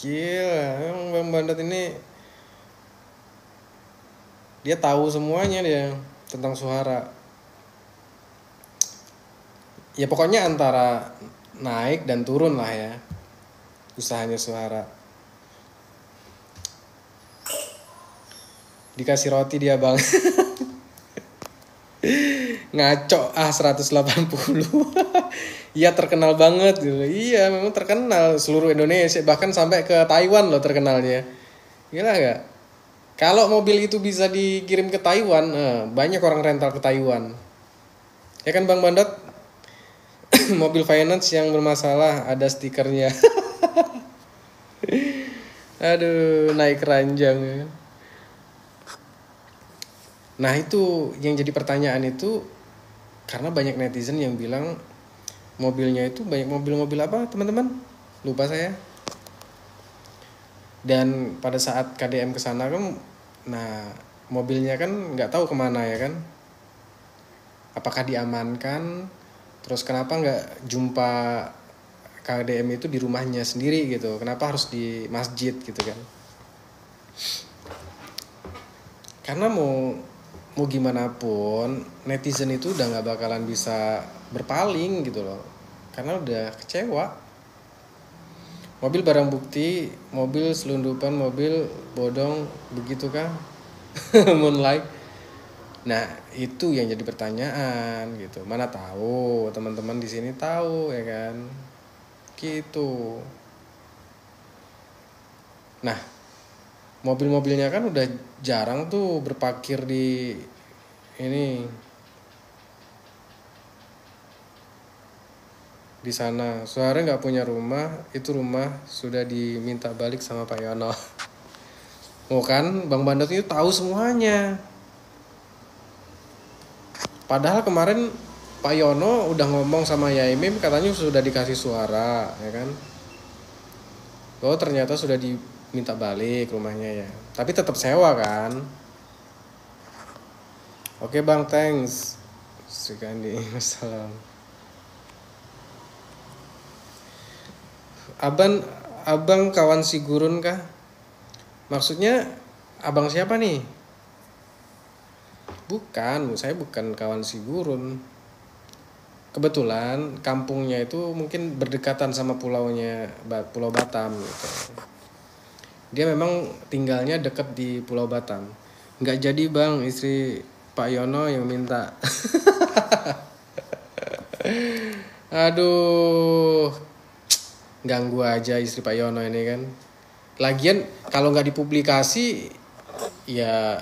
Gila, memang Bang Bandat ini dia tahu semuanya dia tentang Suhara. Ya pokoknya antara naik dan turun lah ya usahanya Suhara. Dikasih roti dia Bang. Ngaco 180. Iya terkenal banget gitu. Iya memang terkenal seluruh Indonesia, bahkan sampai ke Taiwan loh terkenalnya. Gila gak? Kalau mobil itu bisa dikirim ke Taiwan, banyak orang rental ke Taiwan. Ya kan Bang Bandat? Mobil finance yang bermasalah ada stikernya. Aduh, naik keranjang. Nah itu yang jadi pertanyaan itu, karena banyak netizen yang bilang mobilnya itu banyak mobil-mobil apa teman-teman? Lupa saya. Dan pada saat KDM kesana kan, nah mobilnya kan nggak tahu kemana ya kan? Apakah diamankan? Terus kenapa nggak jumpa KDM itu di rumahnya sendiri gitu? Kenapa harus di masjid gitu kan? Karena mau gimana pun netizen itu udah nggak bakalan bisa berpaling gitu loh, karena udah kecewa. Mobil barang bukti, mobil selundupan, mobil bodong, begitu kan? Moonlight. Nah itu yang jadi pertanyaan gitu. Mana tahu teman-teman di sini tahu ya kan? Gitu. Nah mobil-mobilnya kan udah jarang tuh berparkir di ini di sana. Suara nggak punya rumah, itu rumah sudah diminta balik sama Pak Yono. Oh kan, Bang Bandat itu tahu semuanya. Padahal kemarin Pak Yono udah ngomong sama Yaimin katanya sudah dikasih suara, ya kan? Oh ternyata sudah diminta balik rumahnya ya. Tapi tetap sewa kan. Oke bang, thanks. Srikandi, wassalam. Abang kawan si gurun kah? Maksudnya abang siapa nih? Bukan, saya bukan kawan si gurun. Kebetulan kampungnya itu mungkin berdekatan sama Pulau Batam gitu. Dia memang tinggalnya dekat di Pulau Batam. Nggak jadi bang, istri Pak Yono yang minta. Aduh, ganggu aja istri Pak Yono ini kan. Lagian kalau nggak dipublikasi, ya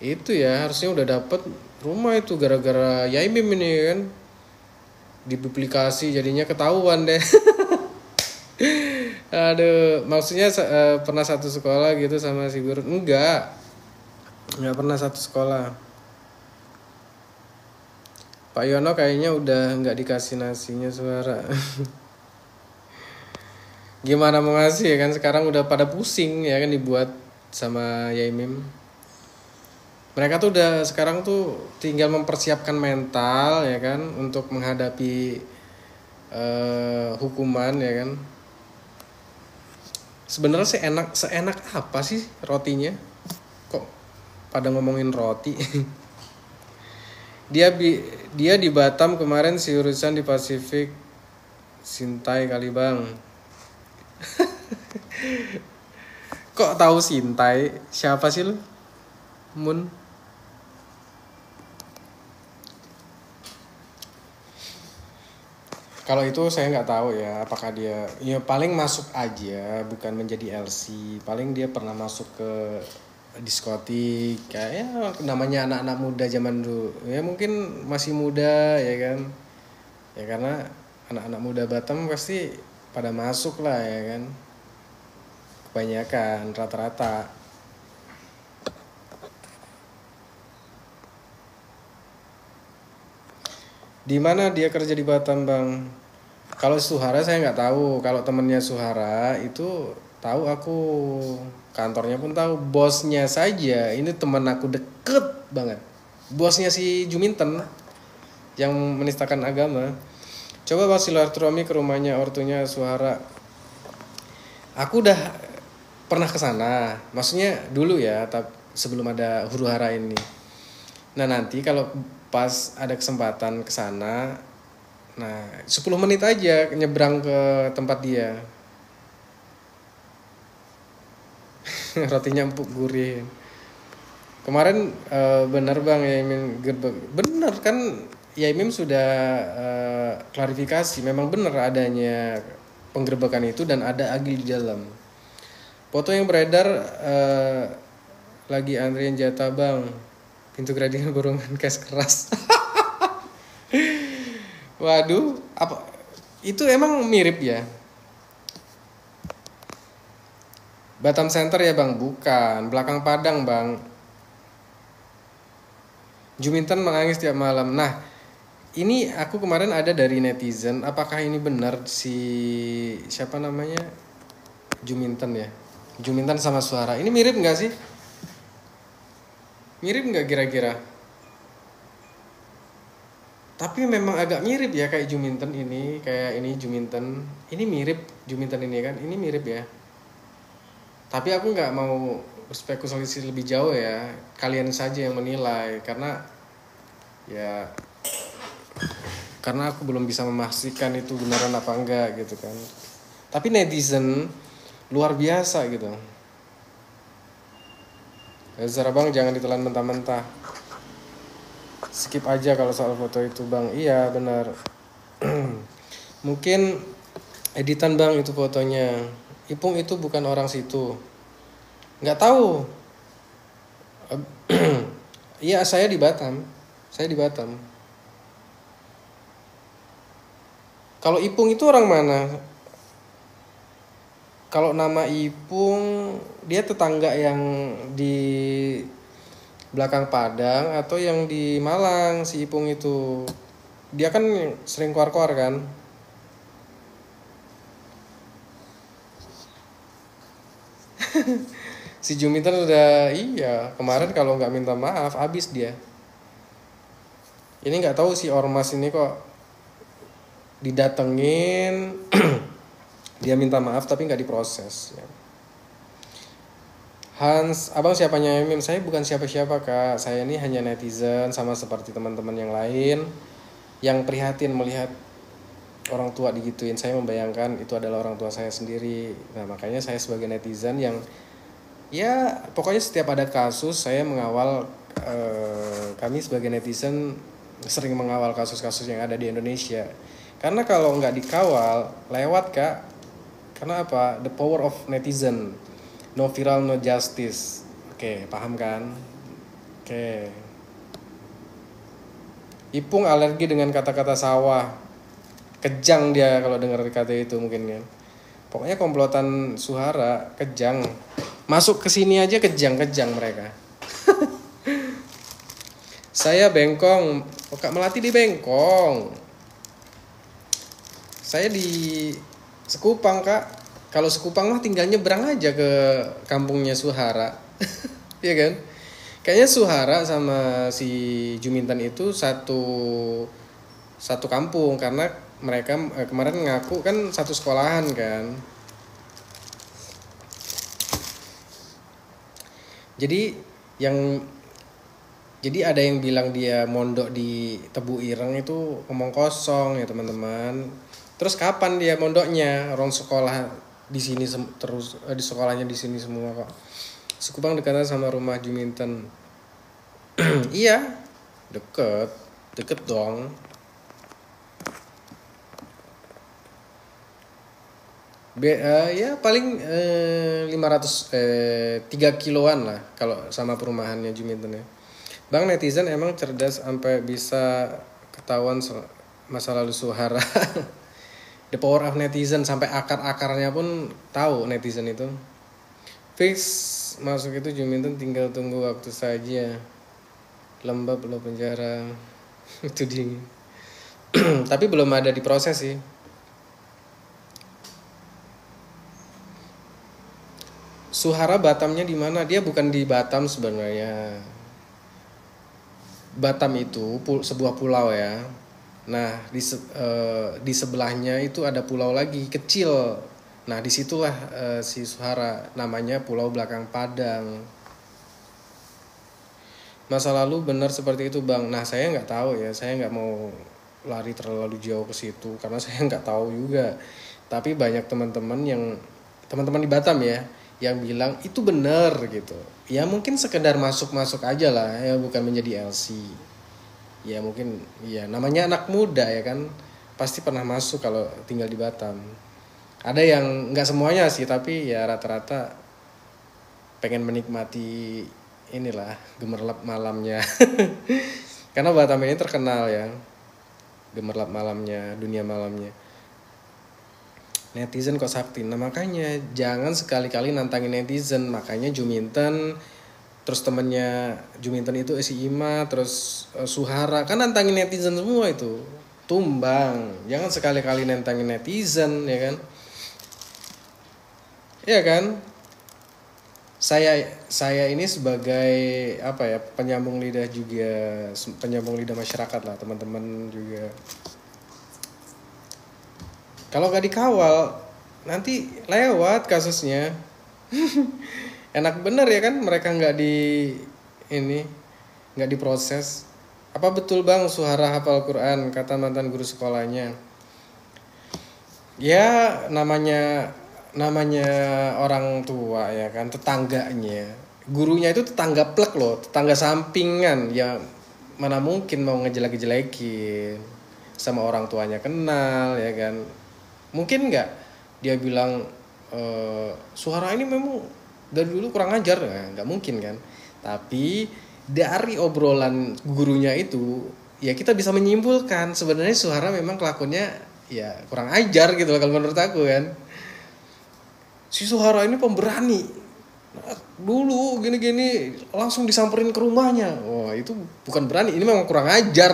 itu ya harusnya udah dapet rumah itu gara-gara Yaimim ini kan. Dipublikasi jadinya ketahuan deh. Aduh, maksudnya pernah satu sekolah gitu sama si guru? Enggak pernah satu sekolah. Pak Yono kayaknya udah nggak dikasih nasinya Suara. Gimana mau ngasih ya kan, sekarang udah pada pusing ya kan dibuat sama Yaimim. Mereka tuh udah sekarang tuh tinggal mempersiapkan mental ya kan untuk menghadapi hukuman ya kan. Sebenarnya seenak apa sih rotinya? Kok pada ngomongin roti? Dia di Batam kemarin, si urusan di Pasifik. Sintai kali bang. Kok tahu Sintai? Siapa sih lu? Mun. Kalau itu saya nggak tahu ya, apakah dia ya paling masuk aja, bukan menjadi LC. Paling dia pernah masuk ke diskotik, kayak ya, namanya anak-anak muda zaman dulu. Ya mungkin masih muda ya kan. Ya karena anak-anak muda Batam pasti pada masuk lah ya kan. Kebanyakan rata-rata. Di mana dia kerja di Batam bang? Kalau Suhara saya nggak tahu. Kalau temennya Suhara itu tahu aku. Kantornya pun tahu. Bosnya saja ini teman aku deket banget. Bosnya si Juminten yang menistakan agama. Coba bang silaturahmi ke rumahnya ortunya Suhara. Aku udah pernah ke sana. Maksudnya dulu ya, sebelum ada huru hara ini. Nah nanti kalau pas ada kesempatan ke sana, nah 10 menit aja nyebrang ke tempat dia. Rotinya empuk gurih. Kemarin benar bang Yaimim gerbek. Benar kan Yaimim sudah klarifikasi. Memang benar adanya penggerbekan itu dan ada Agil di dalam. Foto yang beredar lagi antrian jatah bang. Pintu grading burungan cash keras. Waduh, apa itu emang mirip ya? Batam Center ya bang, bukan. Belakang Padang bang. Juminten menangis tiap malam. Nah, ini aku kemarin ada dari netizen. Apakah ini benar si siapa namanya? Juminten ya. Juminten sama Suara. Ini mirip nggak sih? Mirip nggak kira-kira? Tapi memang agak mirip ya kayak Juminten ini, kayak ini Juminten. Ini mirip Juminten ini kan, ini mirip ya. Tapi aku nggak mau spekulasi lebih jauh ya. Kalian saja yang menilai karena aku belum bisa memastikan itu beneran apa enggak gitu kan. Tapi netizen luar biasa gitu. Zara bang jangan ditelan mentah-mentah. Skip aja kalau soal foto itu bang. Iya benar. Mungkin editan bang itu fotonya. Ipung itu bukan orang situ. Nggak tahu. Iya saya di Batam. Kalau Ipung itu orang mana? Kalau nama Ipung, dia tetangga yang di belakang Padang atau yang di Malang si Ipung itu. Dia kan sering keluar-keluar kan. Si Juminten udah iya kemarin kalau nggak minta maaf abis dia. Ini nggak tahu si ormas ini kok didatengin dia minta maaf tapi nggak diproses ya. Hans, abang siapanya Mim? Saya bukan siapa-siapa kak, saya ini hanya netizen sama seperti teman-teman yang lain yang prihatin melihat orang tua digituin. Saya membayangkan itu adalah orang tua saya sendiri. Nah makanya saya sebagai netizen yang ya pokoknya setiap ada kasus saya mengawal, kami sebagai netizen sering mengawal kasus-kasus yang ada di Indonesia. Karena kalau nggak dikawal lewat kak. Karena apa? The power of netizen. No viral, no justice. Oke, paham kan? Oke. Ipung alergi dengan kata-kata sawah. Kejang dia kalau dengar kata itu mungkin kan. Pokoknya komplotan Suhara kejang. Masuk ke sini aja kejang-kejang mereka. Saya Bengkong. Kak Melati di Bengkong. Saya di Sekupang kak. Kalau Sekupang mah tinggal nyebrang aja ke kampungnya Suhara. Iya kan? Kayaknya Suhara sama si Juminten itu satu kampung karena mereka kemarin ngaku kan satu sekolahan kan. Jadi ada yang bilang dia mondok di Tebu Ireng itu ngomong kosong ya teman-teman. Terus kapan dia mondoknya? Orang sekolah di sini terus di sekolahnya di sini semua kok. Sekupang dekat sama rumah Juminten. Iya, deket dong. Ya paling 3 kiloan lah kalau sama perumahannya Juminten ya. Bang netizen emang cerdas sampai bisa ketahuan masa lalu Suhara. The power of netizen sampai akar-akarnya pun tahu netizen itu. Fix masuk itu Juminten tinggal tunggu waktu saja. Lembab lo penjara. Itu dingin. Tapi belum ada diproses sih. Suhara Batamnya di mana? Dia bukan di Batam sebenarnya. Batam itu sebuah pulau ya. Nah di sebelahnya itu ada pulau lagi kecil. Nah disitulah si Suhara namanya Pulau Belakang Padang. Masa lalu benar seperti itu bang. Nah saya nggak tahu ya. Saya nggak mau lari terlalu jauh ke situ karena saya nggak tahu juga. Tapi banyak teman-teman di Batam ya yang bilang itu benar gitu. Ya mungkin sekedar masuk aja lah ya bukan menjadi LC. Ya mungkin ya namanya anak muda ya kan pasti pernah masuk kalau tinggal di Batam. Ada yang nggak semuanya sih tapi ya rata-rata pengen menikmati inilah gemerlap malamnya. Karena Batam ini terkenal ya gemerlap malamnya, dunia malamnya. Netizen kok sakti. Nah makanya jangan sekali-kali nantangin netizen. Makanya Juminten terus temennya Juminten itu si Ima terus Suhara kan nantangin netizen semua itu tumbang. Jangan sekali-kali nantangin netizen ya kan. Iya kan. Saya ini sebagai apa ya penyambung lidah juga, penyambung lidah masyarakat lah teman-teman juga. Kalau gak dikawal nanti lewat kasusnya. Enak bener ya kan mereka nggak diproses. Apa betul bang Suhara hafal Quran kata mantan guru sekolahnya? Ya namanya orang tua ya kan tetangganya. Gurunya itu tetangga plek loh, tetangga sampingan ya mana mungkin mau ngejelek-jelekin sama orang tuanya kenal ya kan. Mungkin nggak dia bilang Suhara ini memang dari dulu kurang ajar nggak mungkin kan. Tapi dari obrolan gurunya itu ya kita bisa menyimpulkan sebenarnya Suhara memang kelakuannya ya kurang ajar gitu kalau menurut aku kan. Si Suhara ini pemberani dulu gini-gini langsung disamperin ke rumahnya. Wah itu bukan berani, ini memang kurang ajar.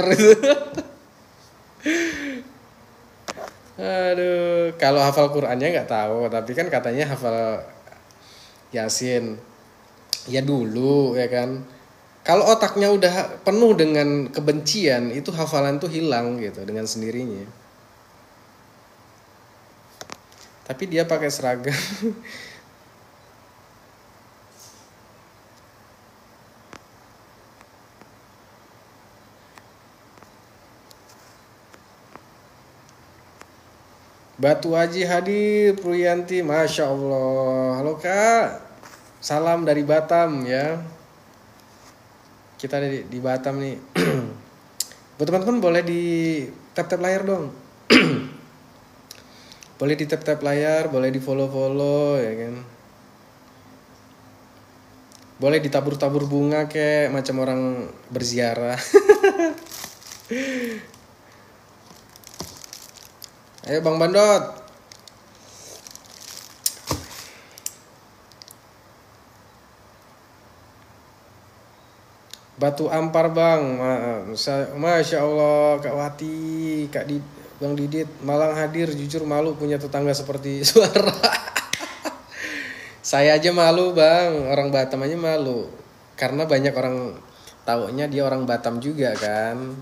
Aduh, kalau hafal Qurannya nggak tahu, tapi kan katanya hafal Yasin. Ya dulu ya kan. Kalau otaknya udah penuh dengan kebencian, itu hafalan tuh hilang gitu dengan sendirinya. Tapi dia pakai seragam. Batu Aji hadir, Pruyanti, Masya Allah. Halo Kak, salam dari Batam ya. Kita di Batam nih. Buat teman-teman boleh di tap-tap layar dong. Boleh di tap-tap layar, boleh di follow-follow ya kan. Boleh ditabur-tabur bunga kayak macam orang berziarah. Ayo Bang Bandot. Batu Ampar Bang. Masya Allah Kak Wati, Bang Didit, Malang hadir. Jujur malu punya tetangga seperti Suara. Saya aja malu Bang, orang Batam aja malu. Karena banyak orang taunya dia orang Batam juga kan.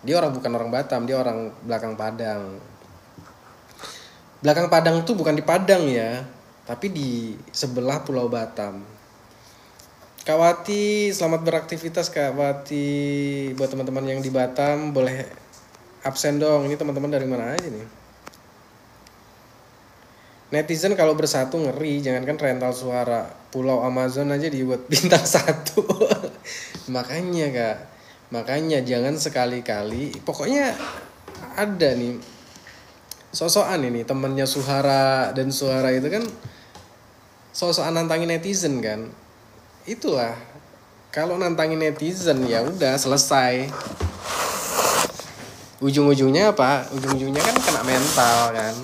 Dia bukan orang Batam, dia orang belakang Padang. Belakang Padang tuh bukan di Padang ya, tapi di sebelah Pulau Batam. Kak Wati, selamat beraktivitas Kak Wati. Buat teman-teman yang di Batam boleh absen dong. Ini teman-teman dari mana aja nih? Netizen kalau bersatu ngeri, jangankan rental suara. Pulau Amazon aja dibuat bintang 1. Makanya Kak, makanya jangan sekali-kali. Pokoknya ada nih sosokan ini temennya Suhara, dan Suhara itu kan sosokan nantangin netizen kan. Itulah, kalau nantangin netizen ya udah selesai. Ujung-ujungnya apa? Ujung-ujungnya kan kena mental kan.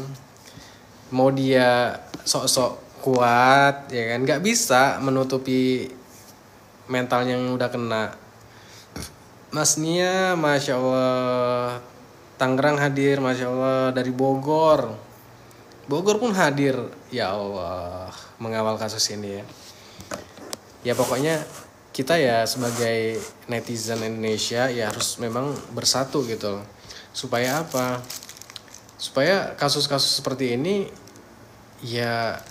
Mau dia sok-sok kuat ya kan, nggak bisa menutupi mental yang udah kena. Mas Nia, Masya Allah. Tangerang hadir, Masya Allah. Dari Bogor pun hadir. Ya Allah, mengawal kasus ini ya. Ya pokoknya kita ya sebagai netizen Indonesia ya harus memang bersatu gitu loh. Supaya apa? Supaya kasus-kasus seperti ini ya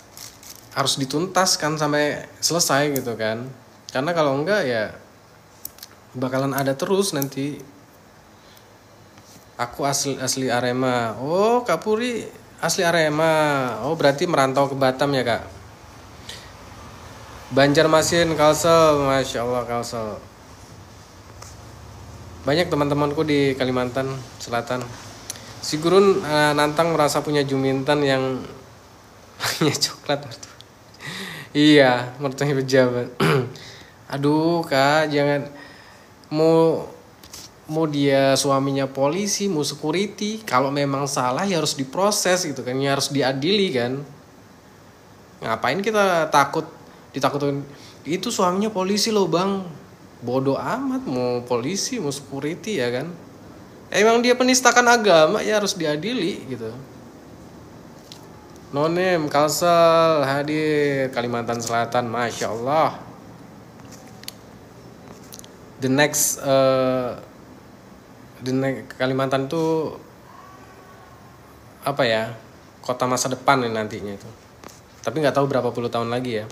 harus dituntaskan sampai selesai gitu kan. Karena kalau enggak ya bakalan ada terus nanti. Aku asli Arema. Oh, Kak Puri asli Arema. Oh, berarti merantau ke Batam ya, Kak. Banjarmasin, Kalsel. Masya Allah, Kalsel. Banyak teman-temanku di Kalimantan Selatan. Si Gurun nantang merasa punya Juminten yang punya coklat mertua. Iya, mertuanya pejabat. Aduh, Kak, jangan mau dia suaminya polisi, mau security, kalau memang salah ya harus diproses gitu kan, ya harus diadili kan. Ngapain kita ditakutin itu suaminya polisi loh Bang. Bodoh amat mau polisi, mau security ya kan. Emang dia penistakan agama ya harus diadili gitu. Nonem Kalsel hadir, Kalimantan Selatan, Masya Allah. The next Kalimantan tuh apa ya, kota masa depan nih nantinya itu. Tapi nggak tahu berapa puluh tahun lagi ya.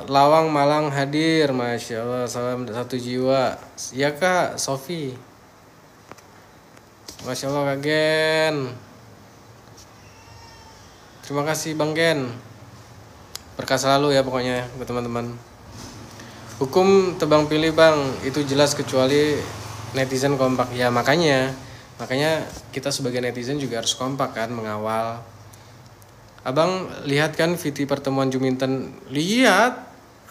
Lawang Malang hadir, Masya Allah, salam satu jiwa. Ya Kak Sofi, Masya Allah Kak Gen. Terima kasih Bang Gen. Berkah selalu ya pokoknya buat teman-teman. Hukum tebang pilih Bang, itu jelas kecuali netizen kompak. Ya makanya kita sebagai netizen juga harus kompak kan mengawal. Abang lihat kan VT pertemuan Juminten? Lihat.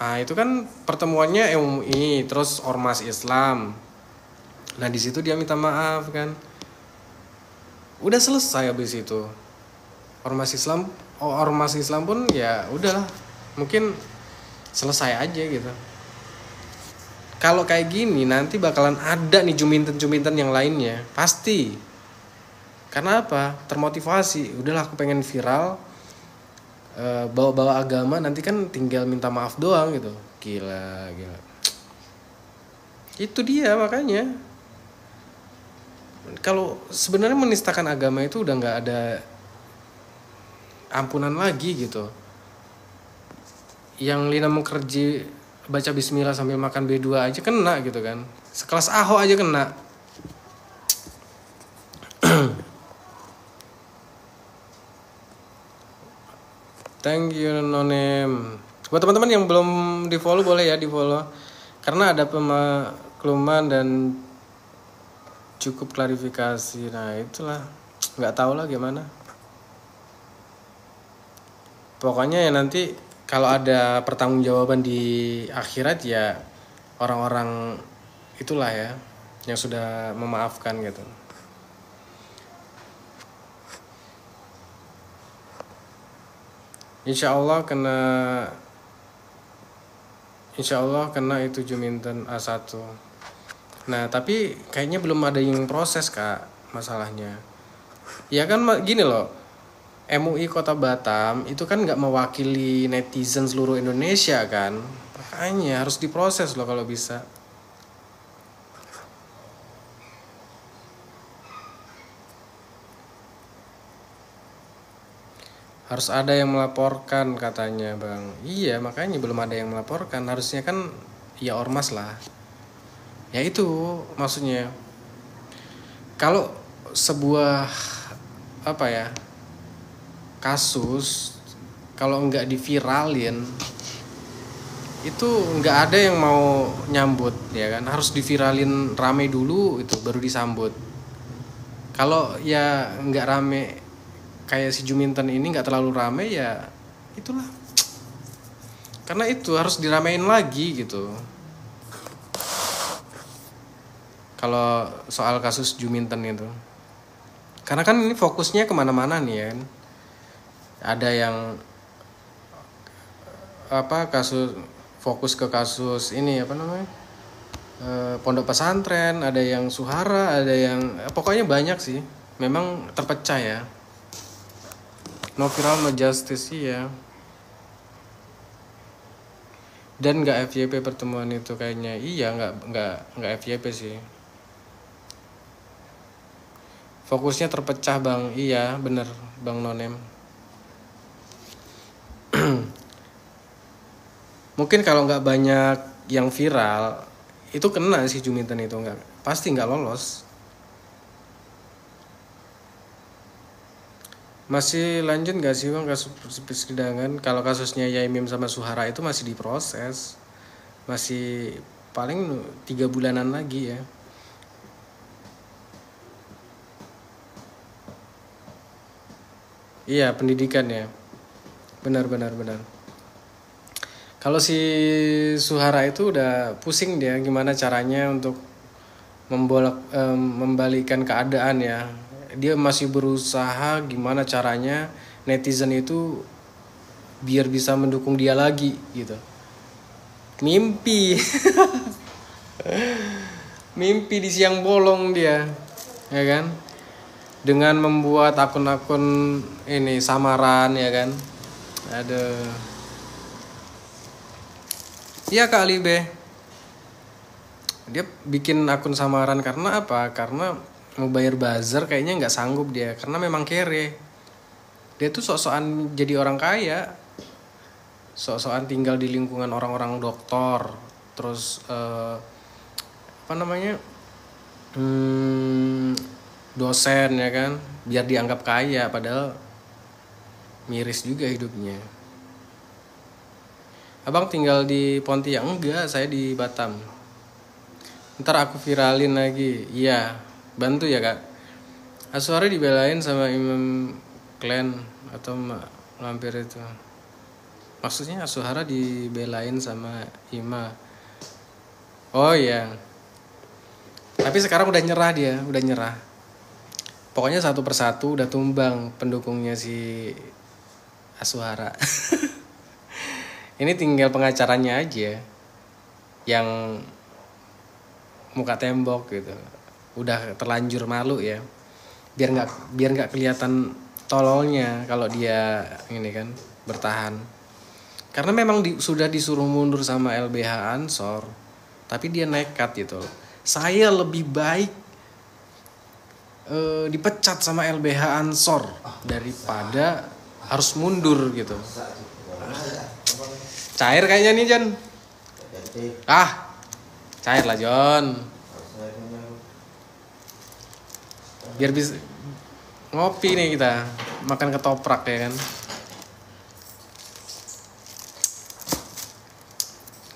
Ah itu kan pertemuannya MUI terus Ormas Islam. Nah di situ dia minta maaf kan. Udah selesai habis itu. Ormas Islam pun ya udahlah. Mungkin selesai aja gitu. Kalau kayak gini nanti bakalan ada nih Juminten yang lainnya. Pasti. Karena apa? Termotivasi. Udahlah aku pengen viral. bawa-bawa agama, nanti kan tinggal minta maaf doang gitu. Gila. Itu dia makanya. Kalau sebenarnya menistakan agama itu udah nggak ada ampunan lagi gitu. Yang Lina Mukherjee baca bismillah sambil makan B2 aja kena gitu kan. Sekelas Ahok aja kena. Thank you Nonem. Buat teman-teman yang belum di follow boleh ya di follow. Karena ada pemakluman dan cukup klarifikasi. Nah itulah, nggak tahu lah gimana. Pokoknya ya nanti kalau ada pertanggungjawaban di akhirat ya orang-orang itulah ya yang sudah memaafkan gitu. Insya Allah kena itu Juminten A1. Nah tapi kayaknya belum ada yang proses Kak masalahnya. Ya kan gini loh, MUI Kota Batam itu kan nggak mewakili netizen seluruh Indonesia kan, makanya harus diproses loh kalau bisa. Harus ada yang melaporkan katanya Bang. Iya makanya belum ada yang melaporkan. Harusnya kan ya ormas lah. Ya itu maksudnya. Kalau sebuah kasus kalau nggak diviralin itu nggak ada yang mau nyambut ya kan. Harus diviralin rame dulu itu baru disambut. Kalau ya nggak rame kayak si Juminten ini nggak terlalu rame ya itulah, karena itu harus diramein lagi gitu. Kalau soal kasus Juminten itu karena kan ini fokusnya kemana-mana nih ya kan. Ada yang kasus fokus ke kasus ini pondok pesantren, ada yang Suhara, ada yang pokoknya banyak sih, memang terpecah ya. No viral no justice ya. Dan nggak FYP pertemuan itu kayaknya. Iya nggak FYP sih. Fokusnya terpecah Bang. Iya bener Bang Nonem. Mungkin kalau nggak banyak yang viral itu kena sih Juminten itu pasti nggak lolos. Masih lanjut gak sih Bang kasus persidangan? Kalau kasusnya Yaimim sama Suhara itu masih diproses. Masih paling 3 bulanan lagi ya. Iya pendidikan ya. Benar. Kalau si Suhara itu udah pusing dia gimana caranya untuk membalikan keadaan ya. Dia masih berusaha gimana caranya netizen itu biar bisa mendukung dia lagi gitu. Mimpi mimpi di siang bolong dia ya kan, dengan membuat akun-akun ini samaran ya kan. Aduh iya Kak Libe, dia bikin akun samaran karena apa? Karena mau bayar buzzer kayaknya nggak sanggup dia, karena memang kere. Dia tuh sok-sokan jadi orang kaya, sok-sokan tinggal di lingkungan orang-orang doktor, terus dosen ya kan, biar dianggap kaya padahal miris juga hidupnya. Abang tinggal di Pontianak? Enggak, saya di Batam. Ntar aku viralin lagi. Iya, bantu ya Kak. Aswari dibelain sama Imam Klan atau lampir itu. Maksudnya Asuhara dibelain sama Ima. Oh iya. Tapi sekarang udah nyerah dia, udah nyerah. Pokoknya satu persatu udah tumbang pendukungnya si Asuhara. Ini tinggal pengacaranya aja yang muka tembok gitu. Udah terlanjur malu ya. Biar nggak kelihatan tololnya kalau dia ini kan bertahan. Karena memang sudah disuruh mundur sama LBH Ansor, tapi dia nekat gitu. Saya lebih baik dipecat sama LBH Ansor daripada harus mundur gitu. Cair kayaknya nih John. Cair lah John. Biar bisa ngopi nih kita, makan ketoprak ya kan.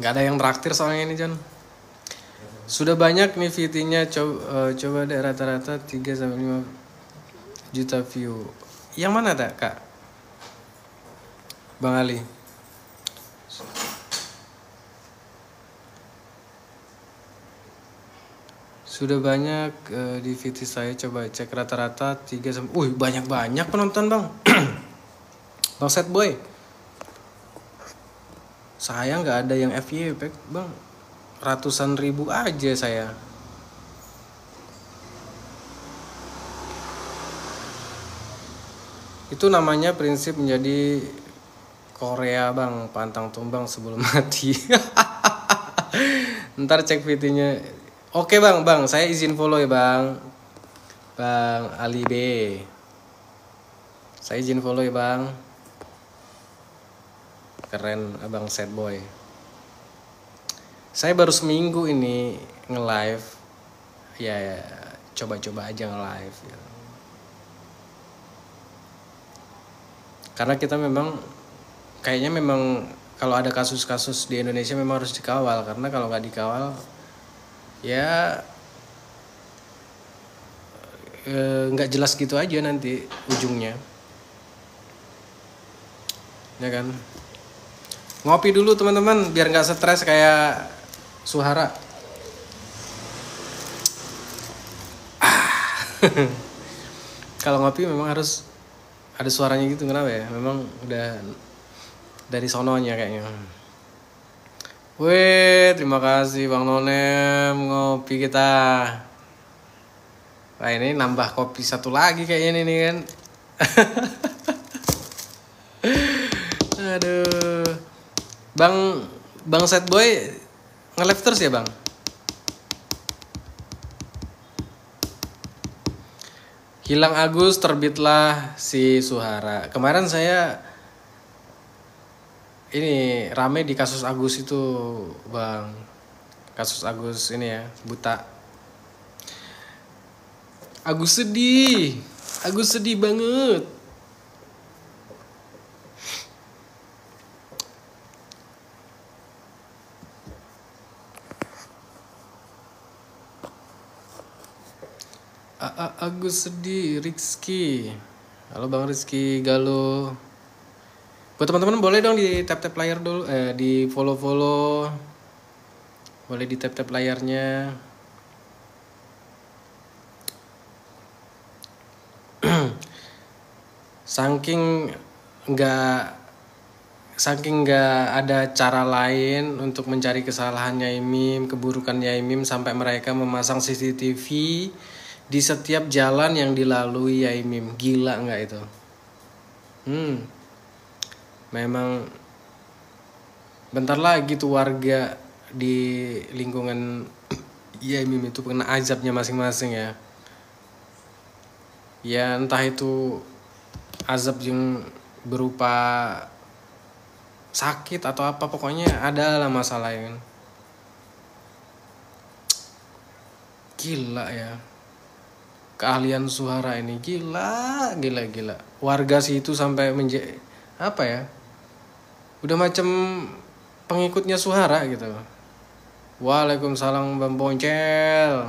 Nggak ada yang traktir soalnya ini John. Sudah banyak nih VT-nya, coba deh rata-rata 3-5 juta view. Yang mana tak Kak? Bang Ali. Sudah banyak di VT saya, coba cek rata-rata 3 banyak penonton Bang. Bang Set Boy. Saya nggak ada yang FYP Bang. Ratusan ribu aja saya. Itu namanya prinsip menjadi Korea Bang, pantang tumbang sebelum mati. Ntar cek VT-nya. Oke Bang, saya izin follow ya Bang. Bang Ali B. Saya izin follow ya Bang. Keren Abang Sad Boy. Saya baru seminggu ini nge-live. Ya coba-coba aja nge-live ya. Karena kita memang kayaknya memang kalau ada kasus-kasus di Indonesia memang harus dikawal, karena kalau nggak dikawal ya nggak jelas gitu aja nanti ujungnya, ya kan. Ngopi dulu teman-teman biar nggak stres kayak Suhara. Kalau ngopi memang harus ada suaranya gitu, kenapa ya? Memang udah dari sononya kayaknya. Wih, terima kasih Bang Nonem ngopi kita. Wah ini nambah kopi satu lagi kayaknya ini kan. Aduh. Bang Set Boy nge-live terus ya Bang? Hilang Agus, terbitlah si Suhara. Kemarin saya ini rame di kasus Agus itu Bang. Kasus Agus ini ya, buta. Agus sedih banget. Agus sedih, Rizky. Halo Bang Rizky Galuh. Buat teman-teman boleh dong di tap-tap layar dulu, di follow-follow. Boleh di tap-tap layarnya. Saking nggak ada cara lain untuk mencari kesalahan Nyai Mim, keburukan Nyai Mim, sampai mereka memasang CCTV di setiap jalan yang dilalui Nyai Mim. Gila nggak itu? Memang bentar lagi tuh warga di lingkungan Nyai Mim itu kena azabnya masing-masing ya. Ya entah itu azab yang berupa sakit atau apa, pokoknya ada lah masalah yang gila ya. Keahlian Suhara ini gila. Warga situ sampai apa ya? Udah macam pengikutnya Suhara gitu. Waalaikumsalam Bang Boncel.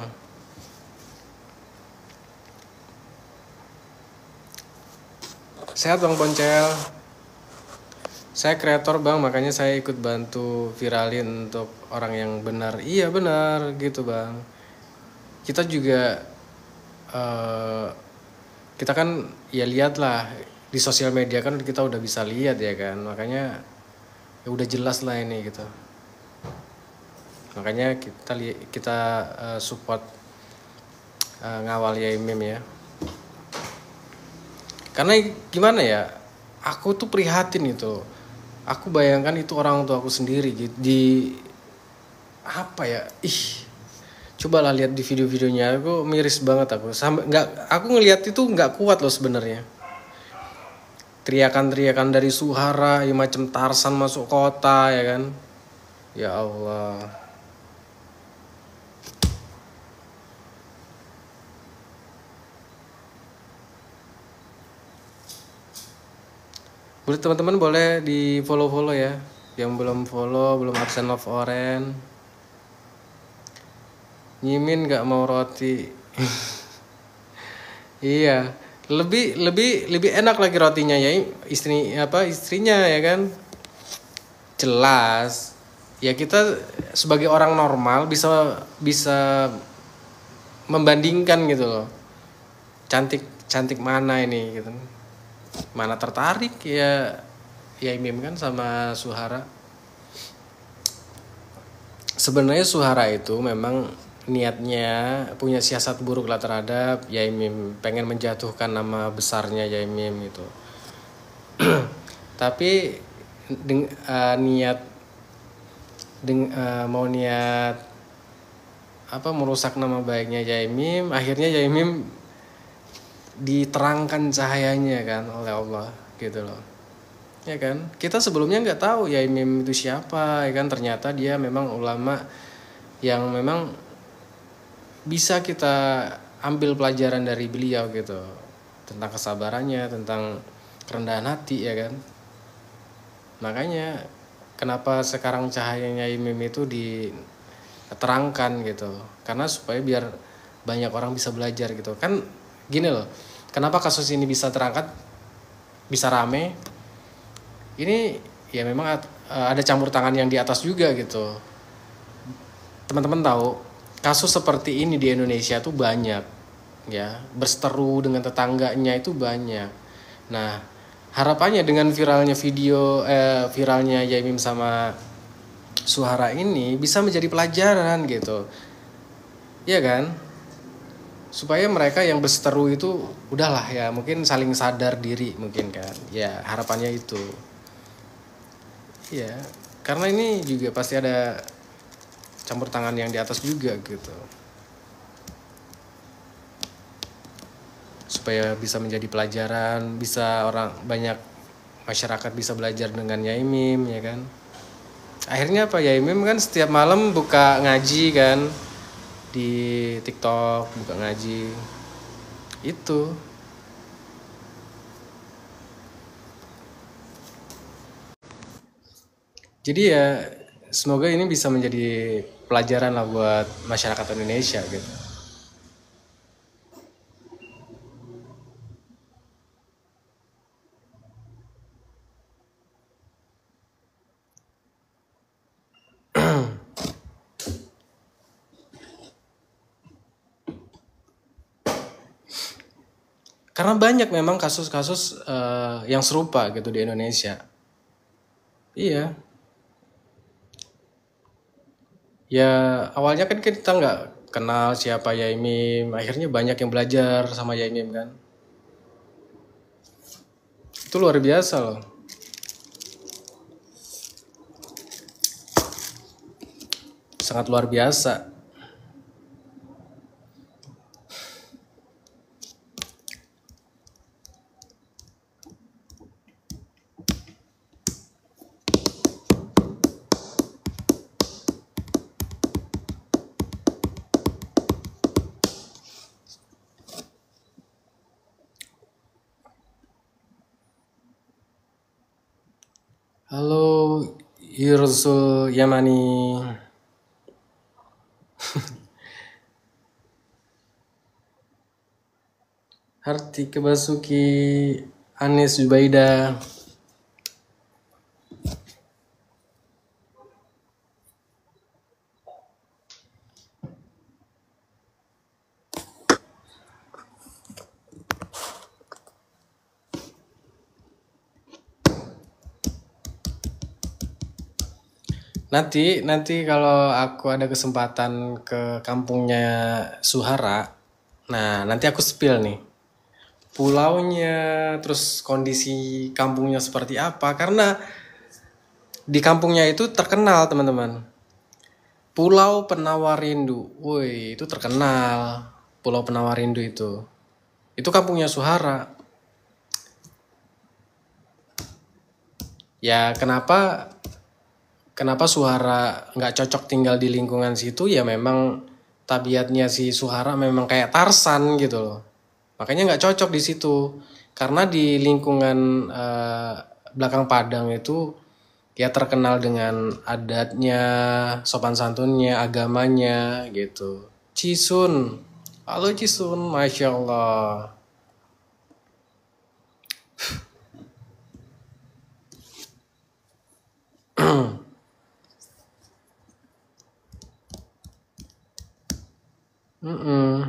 Sehat Bang Boncel. Saya kreator Bang, makanya saya ikut bantu viralin untuk orang yang benar. Iya benar gitu Bang. Kita juga kita kan ya lihat lah di sosial media kan kita udah bisa lihat ya kan, makanya ya udah jelas lah ini gitu. Makanya kita support ngawal Nyai Mim ya. Karena gimana ya, aku tuh prihatin itu. Aku bayangkan itu orang tua aku sendiri gitu di apa ya, cobalah lihat di video-videonya, aku miris banget aku sampai nggak, aku ngelihat itu nggak kuat loh sebenarnya. Teriakan-teriakan dari suara ya macam Tarsan masuk kota ya kan. Ya Allah. Boleh teman-teman boleh di follow ya. Yang belum follow, belum absen of oren. Nyimin nggak mau roti. Iya, lebih lebih lebih enak lagi rotinya ya istrinya ya kan. Jelas. Ya kita sebagai orang normal bisa bisa membandingkan gitu loh. Cantik mana ini gitu. Mana tertarik ya Imim kan sama Suhara. Sebenarnya Suhara itu memang niatnya punya siasat buruk lah terhadap Yaimim, pengen menjatuhkan nama besarnya Yaimim gitu. Tapi mau niat apa merusak nama baiknya Yaimim, akhirnya Yaimim diterangkan cahayanya kan oleh Allah gitu loh. Ya kan, kita sebelumnya nggak tahu Yaimim itu siapa ya kan, ternyata dia memang ulama yang memang bisa kita ambil pelajaran dari beliau gitu, tentang kesabarannya, tentang kerendahan hati ya kan. Makanya kenapa sekarang cahayanya Imim itu diterangkan gitu, karena supaya biar banyak orang bisa belajar gitu kan. Gini loh, kenapa kasus ini bisa terangkat, bisa rame, ini ya memang ada campur tangan yang di atas juga gitu. Teman-teman tahu kasus seperti ini di Indonesia tuh banyak ya, berseteru dengan tetangganya itu banyak. Nah harapannya dengan viralnya Yaimim sama Suhara ini bisa menjadi pelajaran gitu ya kan, supaya mereka yang berseteru itu udahlah ya, mungkin saling sadar diri mungkin kan ya, harapannya itu ya, karena ini juga pasti ada campur tangan yang di atas juga gitu, supaya bisa menjadi pelajaran, bisa banyak masyarakat bisa belajar dengan Yaimim ya kan. Akhirnya apa, Yaimim kan setiap malam buka ngaji kan di TikTok, buka ngaji itu. Jadi ya semoga ini bisa menjadi pelajaran lah buat masyarakat Indonesia gitu. Karena banyak memang kasus-kasus yang serupa gitu di Indonesia. Iya. Ya awalnya kan kita nggak kenal siapa Yaimim, akhirnya banyak yang belajar sama Yaimim kan. Itu luar biasa loh. Sangat luar biasa. Halo Yursul Yamani. Hartika Basuki, Anis Zubaida. Nanti kalau aku ada kesempatan ke kampungnya Suhara, nah nanti aku spill nih. pulaunya, terus kondisi kampungnya seperti apa. Karena di kampungnya itu terkenal teman-teman. Pulau Penawar Rindu. Woi, itu terkenal. Pulau Penawar Rindu itu. Itu kampungnya Suhara. Ya kenapa Suhara nggak cocok tinggal di lingkungan situ, ya memang tabiatnya si Suhara memang kayak Tarsan gitu loh. Makanya nggak cocok di situ. Karena di lingkungan belakang Padang itu ya terkenal dengan adatnya, sopan santunnya, agamanya gitu. Cisun. Halo Cisun, Masya Allah. Mm-mm.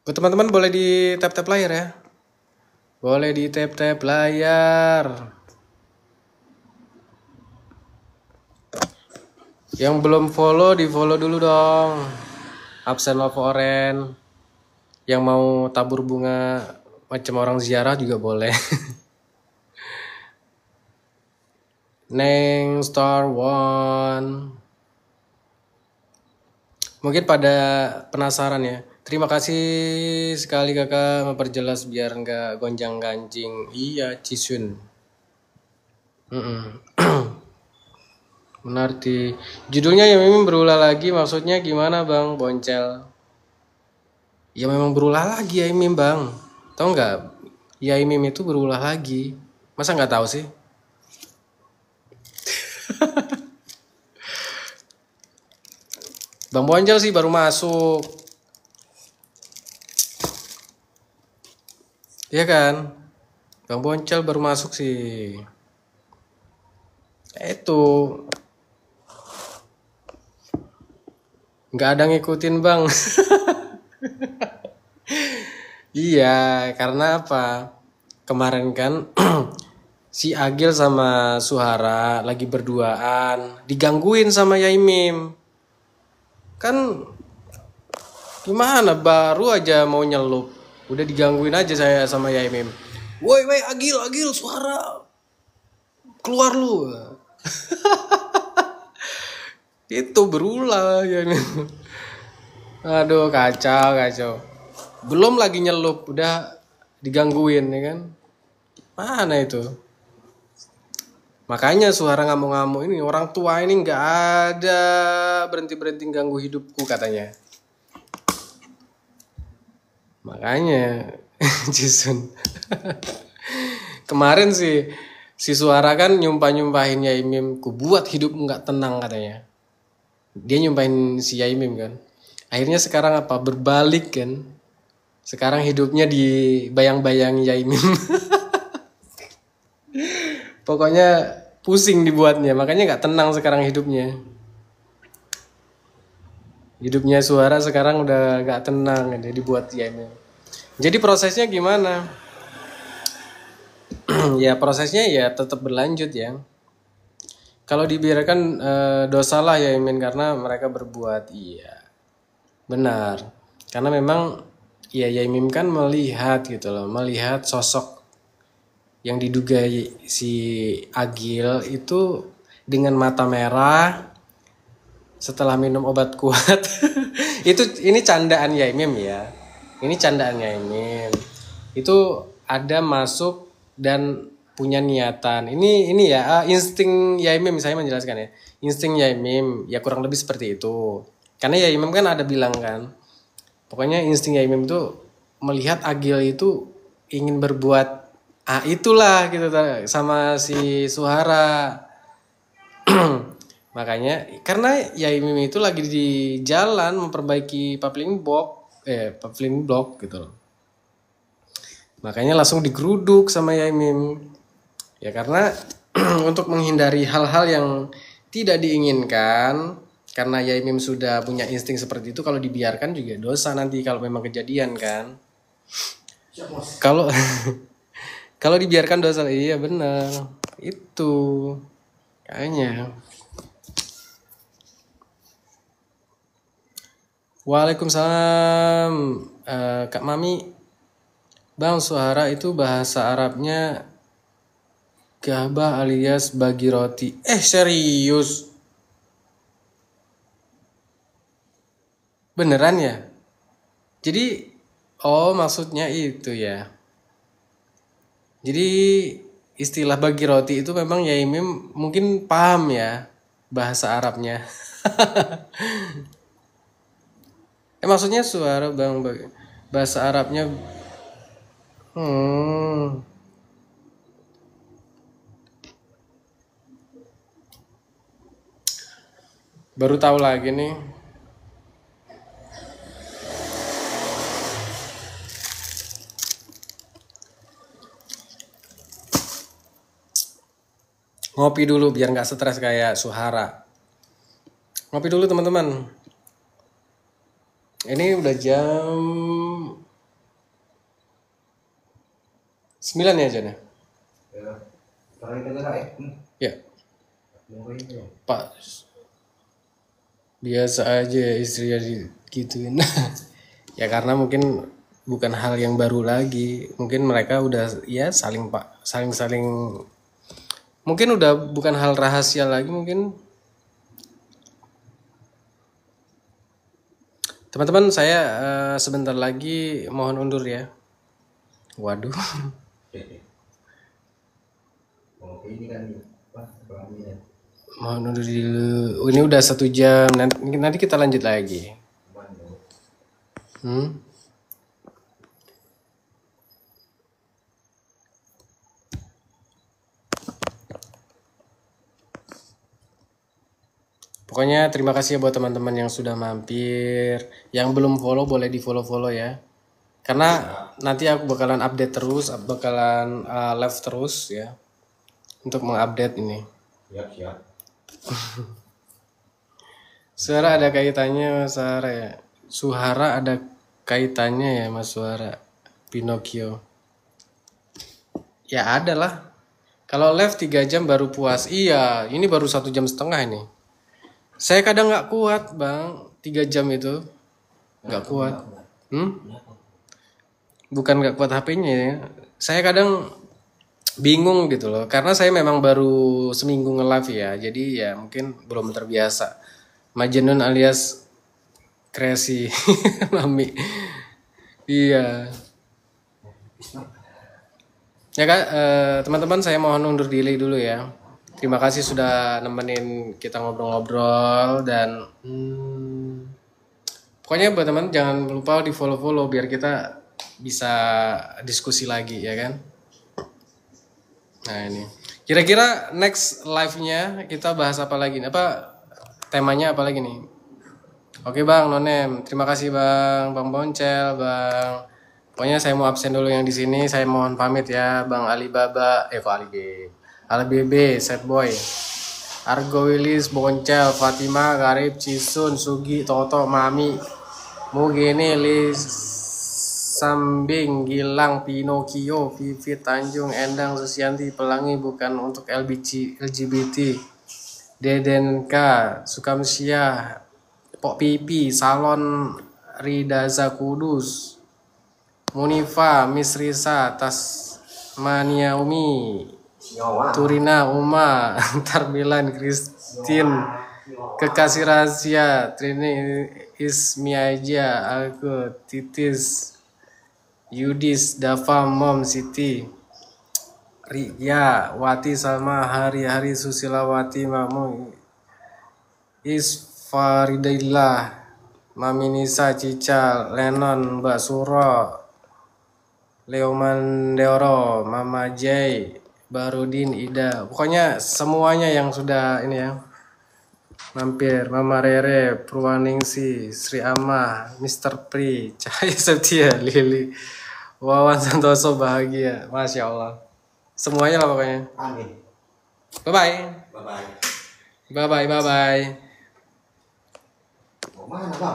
Buat teman-teman boleh di tap-tap layar ya. Boleh di tap-tap layar. Yang belum follow, di follow dulu dong. Absen Love Oren. Yang mau tabur bunga macam orang ziarah juga boleh. Neng Star One. Mungkin pada penasaran ya. Terima kasih sekali kakak memperjelas biar nggak gonjang ganjing. Iya Cisun. Menarti. Judulnya ya memang berulah lagi, maksudnya gimana bang Boncel? Ya memang berulah lagi ya Imim bang. Tahu nggak? Ya Imim itu berulah lagi. Masa nggak tahu sih? Bang Boncel sih baru masuk. Iya kan? Bang Boncel baru masuk sih. Itu nggak ada ngikutin bang. Iya, karena apa? Kemarin kan si Agil sama Suhara lagi berduaan, digangguin sama Yaimim. Kan gimana baru aja mau nyelup, udah digangguin aja saya sama Yaimim. Woi, Agil, Suhara. Keluar lu. Itu berulah ya. Aduh, kacau. Belum lagi nyelup udah digangguin ya kan. Mana itu? Makanya Suhara ngamuk-ngamuk ini, orang tua ini nggak ada berhenti ganggu hidupku katanya. Makanya Jisun. Kemarin sih si Suhara kan nyumpahin Yaimim, ku buat hidup nggak tenang katanya. Dia nyumpahin si Yaimim kan. Akhirnya sekarang apa? Berbalik kan. Sekarang hidupnya dibayang-bayang Yaimim. Pokoknya pusing dibuatnya, makanya nggak tenang sekarang hidupnya. Hidupnya Suhara sekarang udah nggak tenang, dia dibuat Yaimim. Jadi prosesnya gimana? Ya prosesnya ya tetap berlanjut ya. Kalau dibiarkan dosalah Yaimim karena mereka berbuat, iya benar. Karena memang ya Yaimim kan melihat gitu loh, melihat sosok yang diduga si Agil itu dengan mata merah setelah minum obat kuat. Ini candaan Yaimim ya. Ini candaan Yaimim. Itu ada masuk dan punya niatan. Ini ya insting Yaimim, saya menjelaskan ya. Insting Yaimim ya kurang lebih seperti itu. Karena Yaimim kan ada bilang kan. Pokoknya insting Yaimim itu melihat Agil itu ingin berbuat itulah gitu sama si Suhara. Makanya karena Yaimim itu lagi di jalan memperbaiki pavling block gitu loh. Makanya langsung digeruduk sama Yaimim. Ya karena untuk menghindari hal-hal yang tidak diinginkan, karena Yaimim sudah punya insting seperti itu, kalau dibiarkan juga dosa nanti kalau memang kejadian kan. Kalau kalau dibiarkan dosa, iya benar. Itu kayaknya. Waalaikumsalam. Kak Mami, Bang, suhara itu bahasa Arabnya gahbah alias bagi roti. Serius? Beneran ya? Jadi, maksudnya itu ya. Jadi istilah bagi roti itu memang ya Imim mungkin paham ya bahasa Arabnya. Maksudnya suara Bang bahasa Arabnya. Baru tahu lagi nih. Ngopi dulu biar nggak stres kayak Suhara. Ngopi dulu teman-teman. Ini udah jam 9 ya Jan ya? Ya. Pak. Biasa aja istrinya gituin. Ya karena mungkin bukan hal yang baru lagi. Mungkin mereka udah ya saling mungkin udah bukan hal rahasia lagi mungkin. Teman-teman saya sebentar lagi mohon undur ya. Waduh. Mohon undur dulu. Ini udah 1 jam. Nanti kita lanjut lagi. Pokoknya terima kasih ya buat teman-teman yang sudah mampir. Yang belum follow boleh di follow ya. Karena nanti aku bakalan update terus, bakalan live terus ya. Untuk mengupdate ini. Siap. Suara ada kaitannya Mas Suhara ya. Suhara ada kaitannya ya Mas Suhara. Pinocchio. Ya ada lah. Kalau live 3 jam baru puas. Iya, ini baru 1,5 jam ini. Saya kadang nggak kuat Bang, 3 jam itu nggak kuat. Bukan nggak kuat HP-nya ya. Saya kadang bingung gitu loh, karena saya memang baru seminggu nge-live ya, jadi ya mungkin belum terbiasa. Majnun alias crazy, Mami. Iya. Ya Kak, teman-teman saya mohon undur diri dulu ya. Terima kasih sudah nemenin kita ngobrol-ngobrol dan pokoknya buat teman jangan lupa di follow biar kita bisa diskusi lagi ya kan. Nah ini kira-kira next live-nya kita bahas apa lagi? Temanya apa lagi nih? Oke Bang Nonem, terima kasih Bang Boncel, Bang. Pokoknya saya mau absen dulu yang di sini. Saya mohon pamit ya Bang Alibaba, Alibebe, Set Boy, Argo Willis, Boncel, Fatima, Garib, Cisun, Sugi, Toto, Mami, Mugini, Lis, Sambing, Gilang, Pinocchio, Vivi, Tanjung, Endang, Susianti, Pelangi bukan untuk LGBT, Dedenka, Sukamsia, Pok Pipi, Salon, Ridaza Kudus, Munifa, Miss Risa, Tasmania Umi, Turina, Uma, Tarmilan, Christine, Kekasih Rahasia, Trini, Ismiaja, aku, Titis, Yudis, Dava, Mom, Siti, Ria, Wati, Salma, Hari-Hari, Susilawati, Mamu, Isfaridillah, Mami Nisa, Cica, Lenon, Mbak Suro, Leo Mandeoro, Mama Jay, Barudin, Ida, pokoknya semuanya yang sudah ini ya mampir, Mama Rere, Purwaningsi, Sri Amah, Mr. Pri, Cahaya Setia, Lili, Wawan Santoso, Bahagia, Masya Allah, semuanya lah pokoknya. Amin. Bye bye.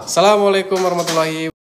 Assalamualaikum warahmatullahi wabarakatuh.